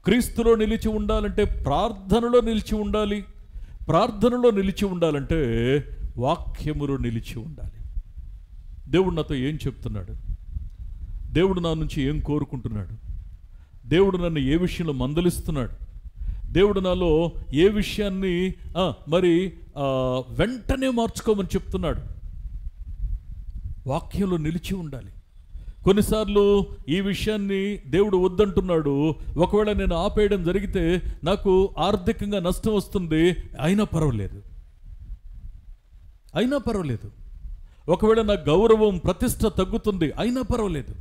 క్రీస్తులో నిలిచి ఉండాలంటే ప్రార్థనలో నిలిచి ఉండాలి. ప్రార్థనలో నిలిచి ఉండాలంటే వాక్యములో నిలిచి ఉండాలి. దేవుడు నాతో ఏం చెప్తున్నాడు, దేవుడు నా నుంచి ఏం కోరుకుంటున్నాడు, దేవుడు నన్ను ఏ విషయంలో మందలిస్తున్నాడు, దేవుడు నాలో ఏ విషయాన్ని వెంటనే మార్చుకోమని చెప్తున్నాడు. వాక్యంలో నిలిచి ఉండాలి. కొన్నిసార్లు ఈ విషయాన్ని దేవుడు వద్దంటున్నాడు, ఒకవేళ నేను ఆపేయడం జరిగితే నాకు ఆర్థికంగా నష్టం వస్తుంది, అయినా పర్వాలేదు. ఒకవేళ నా గౌరవం ప్రతిష్ట తగ్గుతుంది, అయినా పర్వాలేదు.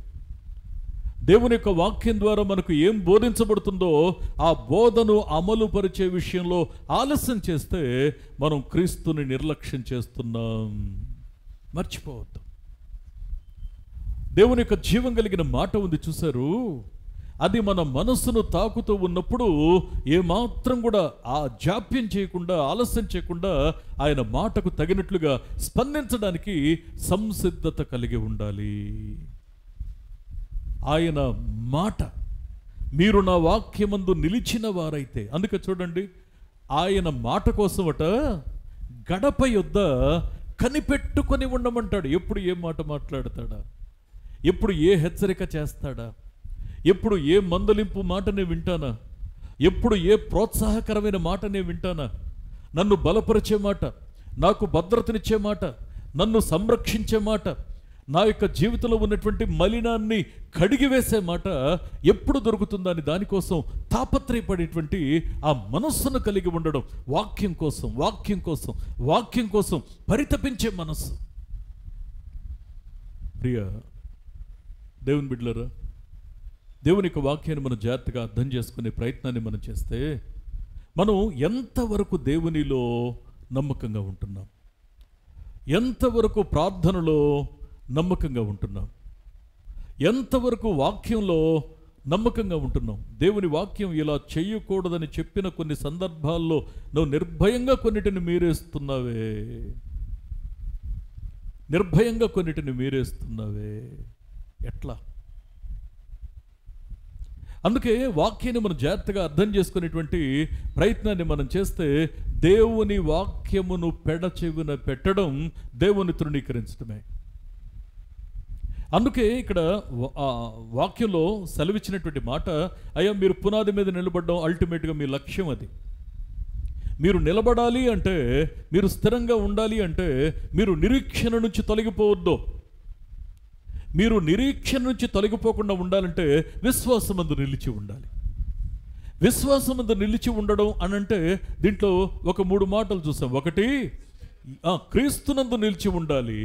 దేవుని యొక్క వాక్యం ద్వారా మనకు ఏం బోధించబడుతుందో ఆ బోధను అమలు పరిచే విషయంలో ఆలస్యం చేస్తే మనం క్రీస్తుని నిర్లక్ష్యం చేస్తున్నాం. మర్చిపోవద్దు. దేవుని యొక్క జీవం కలిగిన మాట ఉంది చూశారు, అది మన మనస్సును తాకుతూ ఉన్నప్పుడు ఏమాత్రం కూడా ఆ జాప్యం చేయకుండా, ఆలస్యం చేయకుండా ఆయన మాటకు తగినట్లుగా స్పందించడానికి సంసిద్ధత కలిగి ఉండాలి. ఆయన మాట, మీరు నా వాక్యమందు నిలిచిన వారైతే, అందుకే చూడండి, ఆయన మాట కోసమట గడప యొద్ద కనిపెట్టుకొని ఉండమంటాడు. ఎప్పుడు ఏ మాట మాట్లాడతాడా, ఎప్పుడు ఏ హెచ్చరిక చేస్తాడా, ఎప్పుడు ఏ మందలింపు మాటనే వింటానా, ఎప్పుడు ఏ ప్రోత్సాహకరమైన మాటనే వింటానా, నన్ను బలపరిచే మాట, నాకు భద్రతనిచ్చే మాట, నన్ను సంరక్షించే మాట, నా యొక్క జీవితంలో ఉన్నటువంటి మలినాన్ని కడిగివేసే మాట ఎప్పుడు దొరుకుతుందని దానికోసం తాపత్రయపడేటువంటి ఆ మనస్సును కలిగి ఉండడం, వాక్యం కోసం పరితపించే మనస్సు. ప్రియ దేవుని బిడ్డలారా, దేవుని యొక్క వాక్యాన్ని మనం జాగ్రత్తగా అర్థం చేసుకునే ప్రయత్నాన్ని మనం చేస్తే మనం ఎంతవరకు దేవునిలో నమ్మకంగా ఉంటున్నాం, ఎంతవరకు ప్రార్థనలో నమ్మకంగా ఉంటున్నాం, ఎంతవరకు వాక్యంలో నమ్మకంగా ఉంటున్నాం. దేవుని వాక్యం ఇలా చేయకూడదని చెప్పిన కొన్ని సందర్భాల్లో నువ్వు నిర్భయంగా కొన్నిటిని మీరేస్తున్నావే. ఎట్లా? అందుకే వాక్యాన్ని మనం జాగ్రత్తగా అర్థం చేసుకునేటువంటి ప్రయత్నాన్ని మనం చేస్తే దేవుని వాక్యమును పెడచెవిన పెట్టడం దేవుని తృణీకరించడమే. అందుకే ఇక్కడ వాక్యంలో సెలవిచ్చినటువంటి మాట, అయ్యా మీరు పునాది మీద నిలబడడం అల్టిమేట్గా మీ లక్ష్యం. అది మీరు నిలబడాలి అంటే, మీరు స్థిరంగా ఉండాలి అంటే మీరు నిరీక్షణ నుంచి తొలగిపోవద్దు. మీరు నిరీక్షణ నుంచి తొలగిపోకుండా ఉండాలంటే విశ్వాసమందు నిలిచి ఉండాలి. విశ్వాసమందు నిలిచి ఉండడం అనంటే దీంట్లో ఒక 3 మాటలు చూసాం. ఒకటి, క్రీస్తునందు నిలిచి ఉండాలి,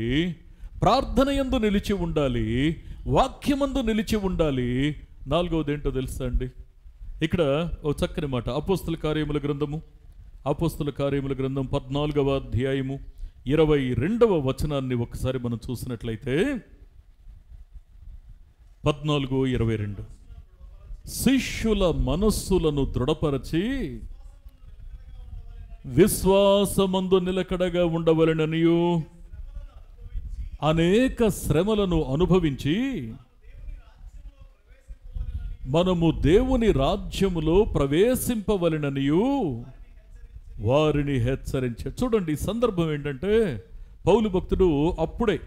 ప్రార్థన యందు నిలిచి ఉండాలి, వాక్యమందు నిలిచి ఉండాలి. 4వది ఏంటో తెలుసా అండి? ఇక్కడ ఓ చక్కని మాట, అపోస్తల కార్యముల గ్రంథం 14వ అధ్యాయము 22వ వచనాన్ని ఒకసారి మనం చూసినట్లయితే 14:22, శిష్యుల మనస్సులను దృఢపరచి విశ్వాసమందు నిలకడగా ఉండవలెననియు అనేక శ్రమలను అనుభవించి మనము దేవుని రాజ్యములో ప్రవేశింపవలెననియు వారిని హెచ్చరించాడు. చూడండి, ఈ సందర్భం ఏంటంటే పౌలు భక్తుడు అప్పుడే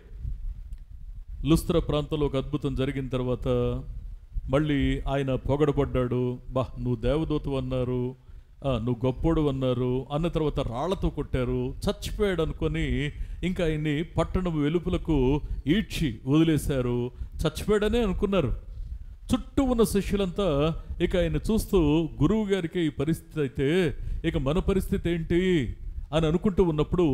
లుస్త్ర ప్రాంతంలో ఒక అద్భుతం జరిగిన తర్వాత మళ్ళీ ఆయన పొగడబడ్డాడు. నువ్వు దేవదూతవు అన్నారు, నువ్వు గొప్పోడు అన్నారు, అన్న తర్వాత రాళ్లతో కొట్టారు, చచ్చిపోయాడు అనుకొని ఇంకా ఆయన్ని పట్టణం వెలుపులకు ఈడ్చి వదిలేశారు. చచ్చిపోయాడనే అనుకున్నారు. చుట్టూ ఉన్న శిష్యులంతా ఇక ఆయన చూస్తూ, గురువు గారికి ఈ పరిస్థితి అయితే ఇక మన పరిస్థితి ఏంటి అని అనుకుంటూ ఉన్నప్పుడు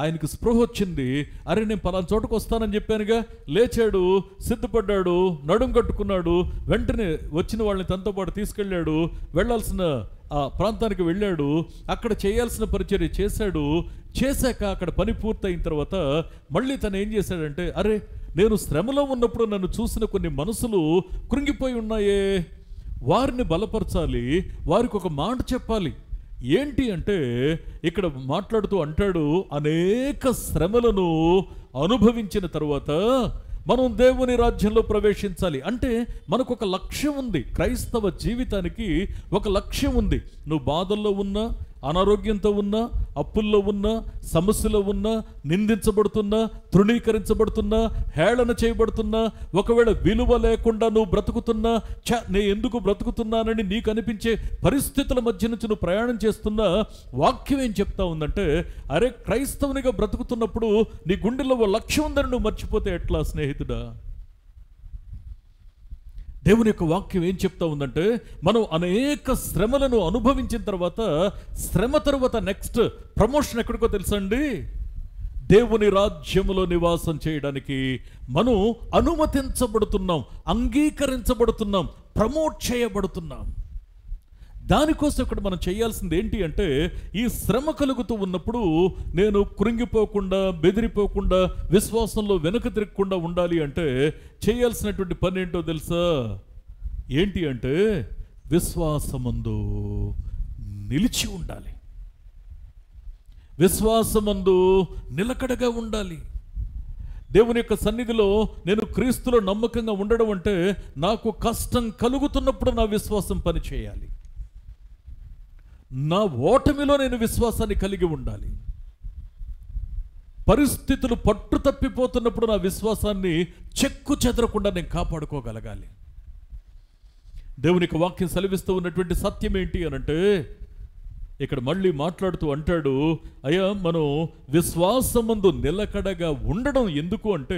ఆయనకు స్పృహ వచ్చింది. అరే, నేను పలానా చోటకు వస్తానని చెప్పానుగా. లేచాడు, సిద్ధపడ్డాడు, నడుం కట్టుకున్నాడు, వెంటనే వచ్చిన వాళ్ళని తనతో పాటు తీసుకెళ్ళాడు, వెళ్ళాల్సిన ఆ ప్రాంతానికి వెళ్ళాడు, అక్కడ చేయాల్సిన పరిచర్య చేశాక అక్కడ పని పూర్తయిన తర్వాత మళ్ళీ తను ఏం చేశాడంటే, అరే నేను శ్రమలో ఉన్నప్పుడు నన్ను చూసిన కొన్ని మనసులు కృంగిపోయి ఉన్నాయే, వారిని బలపరచాలి, వారికి ఒక మాట చెప్పాలి. ఏంటి అంటే ఇక్కడ మాట్లాడుతూ అంటాడు, అనేక శ్రమలను అనుభవించిన తరువాత మనం దేవుని రాజ్యంలో ప్రవేశించాలి. అంటే మనకు ఒక లక్ష్యం ఉంది. క్రైస్తవ జీవితానికి ఒక లక్ష్యం ఉంది. నువ్వు బాధల్లో ఉన్నా, అనారోగ్యంతో ఉన్నా, అప్పుల్లో ఉన్నా, సమస్యలో ఉన్నా, నిందించబడుతున్నా, తృణీకరించబడుతున్నా, హేళన చేయబడుతున్నా, ఒకవేళ విలువ లేకుండా నువ్వు బ్రతుకుతున్నా, నేను ఎందుకు బ్రతుకుతున్నానని నీకు అనిపించే పరిస్థితుల మధ్య నుంచి నువ్వు ప్రయాణం చేస్తున్నా, వాక్యం ఏం చెప్తా ఉందంటే, అరే క్రైస్తవునిగా బ్రతుకుతున్నప్పుడు నీ గుండెల్లో ఓ లక్ష్యం ఉందని నువ్వు మర్చిపోతే ఎట్లా స్నేహితుడా? దేవుని యొక్క వాక్యం ఏం చెప్తా ఉందంటే, మనం అనేక శ్రమలను అనుభవించిన తర్వాత, శ్రమ తర్వాత నెక్స్ట్ ప్రమోషన్ ఎక్కడికో తెలుసండి, దేవుని రాజ్యములో నివాసం చేయడానికి మనం అనుమతించబడుతున్నాం, అంగీకరించబడుతున్నాం, ప్రమోట్ చేయబడుతున్నాం. దానికోసం ఇక్కడ మనం చేయాల్సింది ఏంటి అంటే, ఈ శ్రమ కలుగుతూ ఉన్నప్పుడు నేను కృంగిపోకుండా, బెదిరిపోకుండా, విశ్వాసంలో వెనుక తిరగకుండా ఉండాలి అంటే చేయాల్సినటువంటి పని ఏంటో తెలుసా? ఏంటి అంటే, విశ్వాసమందు నిలిచి ఉండాలి, విశ్వాసమందు నిలకడగా ఉండాలి. దేవుని యొక్క సన్నిధిలో నేను క్రీస్తులో నమ్మకంగా ఉండడం అంటే, నాకు కష్టం కలుగుతున్నప్పుడు నా విశ్వాసం పని చేయాలి, నా ఓటమిలో నేను విశ్వాసాన్ని కలిగి ఉండాలి. పరిస్థితులు పట్టు తప్పిపోతున్నప్పుడు నా విశ్వాసాన్ని చెక్కు చెదరకుండా నేను కాపాడుకోగలగాలి. దేవునికి వాక్యం సెలవిస్తూ ఉన్నటువంటి సత్యం ఏంటి అనంటే, ఇక్కడ మళ్ళీ మాట్లాడుతూ అంటాడు, అయ్యా మనం విశ్వాసమందు నిలకడగా ఉండడం ఎందుకు అంటే,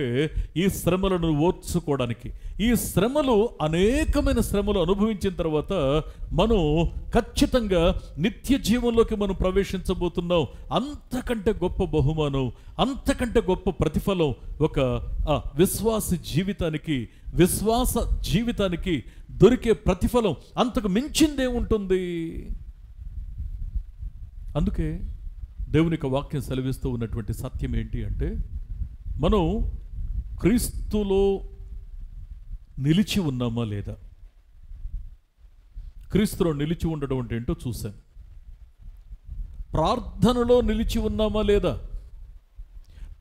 ఈ శ్రమలను ఓర్చుకోవడానికి. ఈ శ్రమలు, అనేకమైన శ్రమలు అనుభవించిన తర్వాత మనం ఖచ్చితంగా నిత్య జీవంలోకి మనం ప్రవేశించబోతున్నాం. అంతకంటే గొప్ప బహుమానం, అంతకంటే గొప్ప ప్రతిఫలం ఒక విశ్వాస జీవితానికి దొరికే ప్రతిఫలం అంతకు మించిందే ఉంటుంది. అందుకే దేవుని యొక్క వాక్యం సెలవిస్తూ ఉన్నటువంటి సత్యం ఏంటి అంటే, మనం క్రీస్తులో నిలిచి ఉన్నామా లేదా? క్రీస్తులో నిలిచి ఉండడం అంటే ఏంటో చూసాం. ప్రార్థనలో నిలిచి ఉన్నామా లేదా?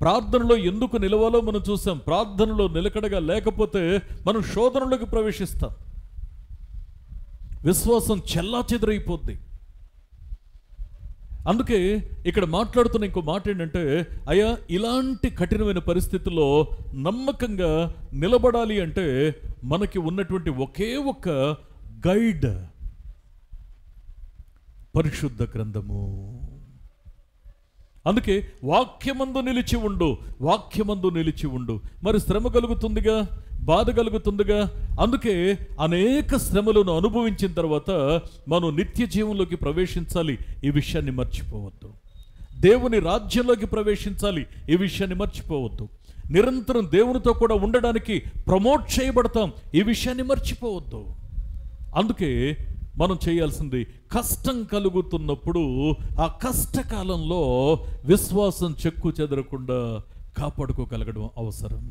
ప్రార్థనలో ఎందుకు నిలవాలో మనం చూసాం. ప్రార్థనలో నిలకడగా లేకపోతే మనం శోధనలోకి ప్రవేశిస్తాం, విశ్వాసం చెల్లాచెదరైపోద్ది. అందుకే ఇక్కడ మాట్లాడుతున్న ఇంకో మాట ఏంటంటే, అయ్యా ఇలాంటి కఠినమైన పరిస్థితుల్లో నమ్మకంగా నిలబడాలి అంటే మనకి ఉన్నటువంటి ఒకే ఒక్క గైడ్ పరిశుద్ధ గ్రంథము. అందుకే వాక్యమందు నిలిచి ఉండు, వాక్యమందు నిలిచి ఉండు. మరి శ్రమ కలుగుతుందిగా, బాధ కలుగుతుందిగా. అందుకే అనేక శ్రమలను అనుభవించిన తర్వాత మనం నిత్య జీవంలోకి ప్రవేశించాలి, ఈ విషయాన్ని మర్చిపోవద్దు. దేవుని రాజ్యంలోకి ప్రవేశించాలి, ఈ విషయాన్ని మర్చిపోవద్దు. నిరంతరం దేవునితో కూడా ఉండడానికి ప్రమోట్ చేయబడతాం, ఈ విషయాన్ని మర్చిపోవద్దు. అందుకే మనం చేయాల్సింది, కష్టం కలుగుతున్నప్పుడు ఆ కష్టకాలంలో విశ్వాసం చెక్కు చెదరకుండా కాపాడుకోగలగడం అవసరం.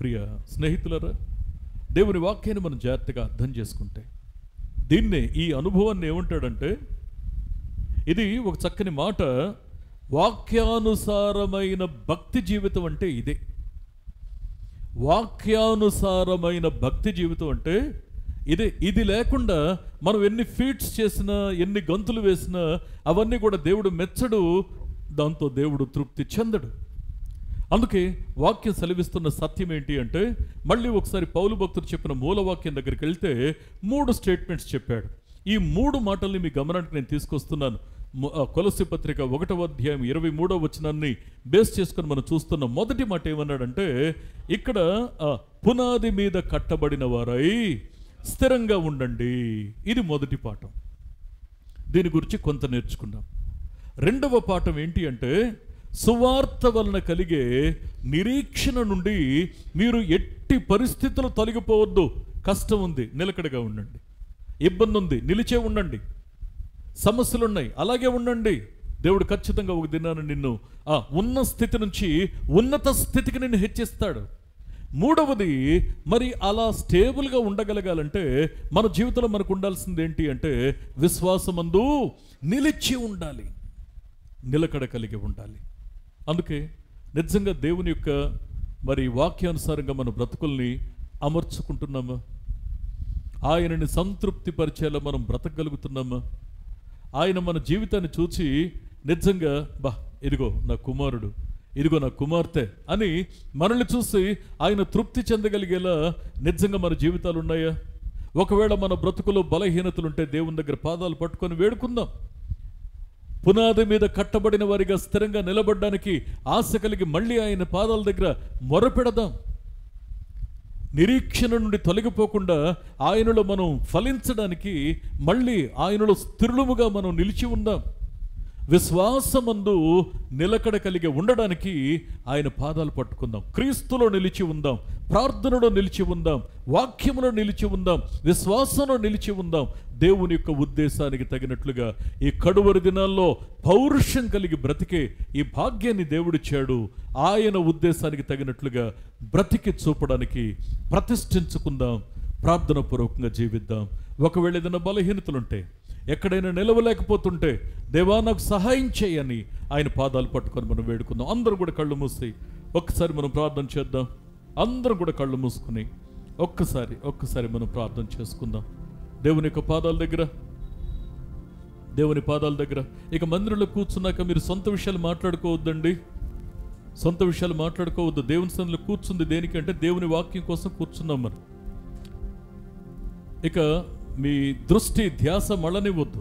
ప్రియ స్నేహితులరా, దేవుని వాక్యాన్ని మనం జాగ్రత్తగా అర్థం చేసుకుంటే, దీన్నే, ఈ అనుభవాన్ని ఏమంటాడంటే, ఇది ఒక చక్కని మాట, వాక్యానుసారమైన భక్తి జీవితం అంటే ఇదే. వాక్యానుసారమైన భక్తి జీవితం అంటే ఇదే. ఇది లేకుండా మనం ఎన్ని ఫీట్స్ చేసినా, ఎన్ని గంతులు వేసినా అవన్నీ కూడా దేవుడు మెచ్చడు, దాంతో దేవుడు తృప్తి చెందడు. అందుకే వాక్యం సెలవిస్తున్న సత్యం ఏంటి అంటే, మళ్ళీ ఒకసారి పౌలు భక్తుడు చెప్పిన మూలవాక్యం దగ్గరికి వెళ్తే 3 స్టేట్మెంట్స్ చెప్పాడు. ఈ 3 మాటల్ని మీ గమనానికి నేను తీసుకొస్తున్నాను. కొలస్సీ పత్రిక 1వ అధ్యాయం 23వ వచనాన్ని బేస్ చేసుకొని మనం చూస్తున్న మొదటి మాట ఏమన్నాడంటే, ఇక్కడ పునాది మీద కట్టబడిన వారై స్థిరంగా ఉండండి. ఇది మొదటి పాఠం. దీని గురించి కొంత నేర్చుకున్నాం. రెండవ పాఠం ఏంటి అంటే, సువార్త వలన కలిగే నిరీక్షణ నుండి మీరు ఎట్టి పరిస్థితులు తొలగిపోవద్దు. కష్టం ఉంది, నిలకడగా ఉండండి. ఇబ్బంది ఉంది, నిలిచే ఉండండి. సమస్యలున్నాయి, అలాగే ఉండండి. దేవుడు ఖచ్చితంగా ఒక దినాన నిన్ను ఉన్న స్థితి నుంచి ఉన్నత స్థితికి నిన్ను హెచ్చిస్తాడు. మూడవది, మరి అలా స్టేబుల్గా ఉండగలగాలంటే మన జీవితంలో మనకు ఉండాల్సింది ఏంటి అంటే, విశ్వాసమందు నిలిచి ఉండాలి, నిలకడ కలిగి ఉండాలి. అందుకే నిజంగా దేవుని యొక్క మరి వాక్యానుసారంగా మన బ్రతుకుల్ని అమర్చుకుంటున్నామా? ఆయనని సంతృప్తి పరిచేలా మనం బ్రతకగలుగుతున్నామా? ఆయన మన జీవితాన్ని చూసి నిజంగా ఇదిగో నా కుమారుడు, ఇదిగో నా కుమార్తె అని మనల్ని చూసి ఆయన తృప్తి చెందగలిగేలా నిజంగా మన జీవితాలు ఉన్నాయా? ఒకవేళ మన బ్రతుకులో బలహీనతలుంటే దేవుని దగ్గర పాదాలు పట్టుకొని వేడుకుందాం. పునాది మీద కట్టబడిన వారిగా స్థిరంగా నిలబడడానికి ఆశ కలిగి మళ్ళీ ఆయన పాదాల దగ్గర మొరపెడదాం. నిరీక్షణ నుండి తొలగిపోకుండా ఆయనలో మనం ఫలించడానికి మళ్ళీ ఆయనలో స్థిరులుగా మనం నిలిచి ఉందాం. విశ్వాసమందు నిలకడ కలిగి ఉండడానికి ఆయన పాదాలు పట్టుకుందాం. క్రీస్తులో నిలిచి ఉందాం, ప్రార్థనలో నిలిచి ఉందాం, వాక్యములో నిలిచి ఉందాం, విశ్వాసంలో నిలిచి ఉందాం. దేవుని యొక్క ఉద్దేశానికి తగినట్లుగా ఈ కడువరి దినాల్లో పౌరుషం కలిగి బ్రతికే ఈ భాగ్యాన్ని దేవుడిచ్చాడు. ఆయన ఉద్దేశానికి తగినట్లుగా బ్రతికి చూపడానికి ప్రతిష్ఠించుకుందాం, ప్రార్థన పూర్వకంగా జీవిద్దాం. ఒకవేళ ఏదైనా బలహీనతలుంటే, ఎక్కడైనా నిలవలేకపోతుంటే, దేవా నాకు సహాయం చేయని ఆయన పాదాలు పట్టుకొని మనం వేడుకుందాం. అందరం కూడా కళ్ళు మూసి ఒక్కసారి మనం ప్రార్థన చేద్దాం. అందరం కూడా కళ్ళు మూసుకుని ఒక్కసారి మనం ప్రార్థన చేసుకుందాం. దేవుని యొక్క పాదాల దగ్గర, దేవుని పాదాల దగ్గర. ఇక మందిరంలో కూర్చున్నాక మీరు సొంత విషయాలు మాట్లాడుకోవద్దండి, సొంత విషయాలు మాట్లాడుకోవద్దు. దేవుని సన్నిధిలో కూర్చుంది దేనికంటే దేవుని వాక్యం కోసం కూర్చున్నాం మనం. ఇక మీ దృష్టి ధ్యాస మళ్ళనివ్వద్దు,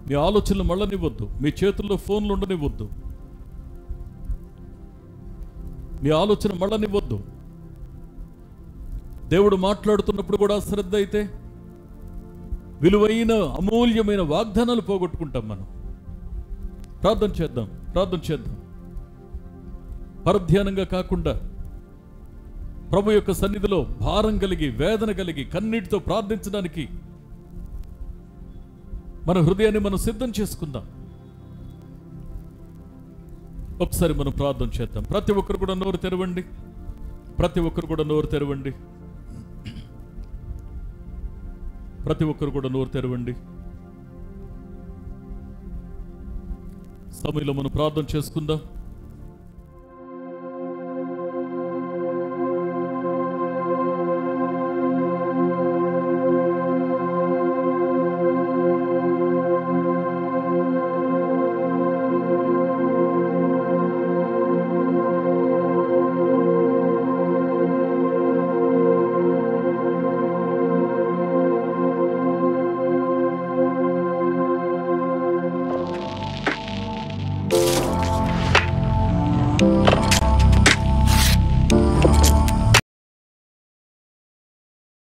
మీ ఆలోచనలు మళ్ళనివ్వద్దు, మీ చేతుల్లో ఫోన్లు ఉండనివ్వద్దు, మీ ఆలోచన మళ్ళనివ్వద్దు. దేవుడు మాట్లాడుతున్నప్పుడు కూడా శ్రద్ధ అయితే విలువైన అమూల్యమైన వాగ్దానాలు పోగొట్టుకుంటాం మనం. ప్రార్థన చేద్దాం. పరధ్యానంగా కాకుండా ప్రభు యొక్క సన్నిధిలో భారం కలిగి, వేదన కలిగి, కన్నీటితో ప్రార్థించడానికి మన హృదయాన్ని మనం సిద్ధం చేసుకుందాం. ఒకసారి మనం ప్రార్థన చేద్దాం. ప్రతి ఒక్కరు కూడా నోరు తెరవండి. ప్రతి ఒక్కరు కూడా నోరు తెరవండి. సమయంలో మనం ప్రార్థన చేసుకుందాం.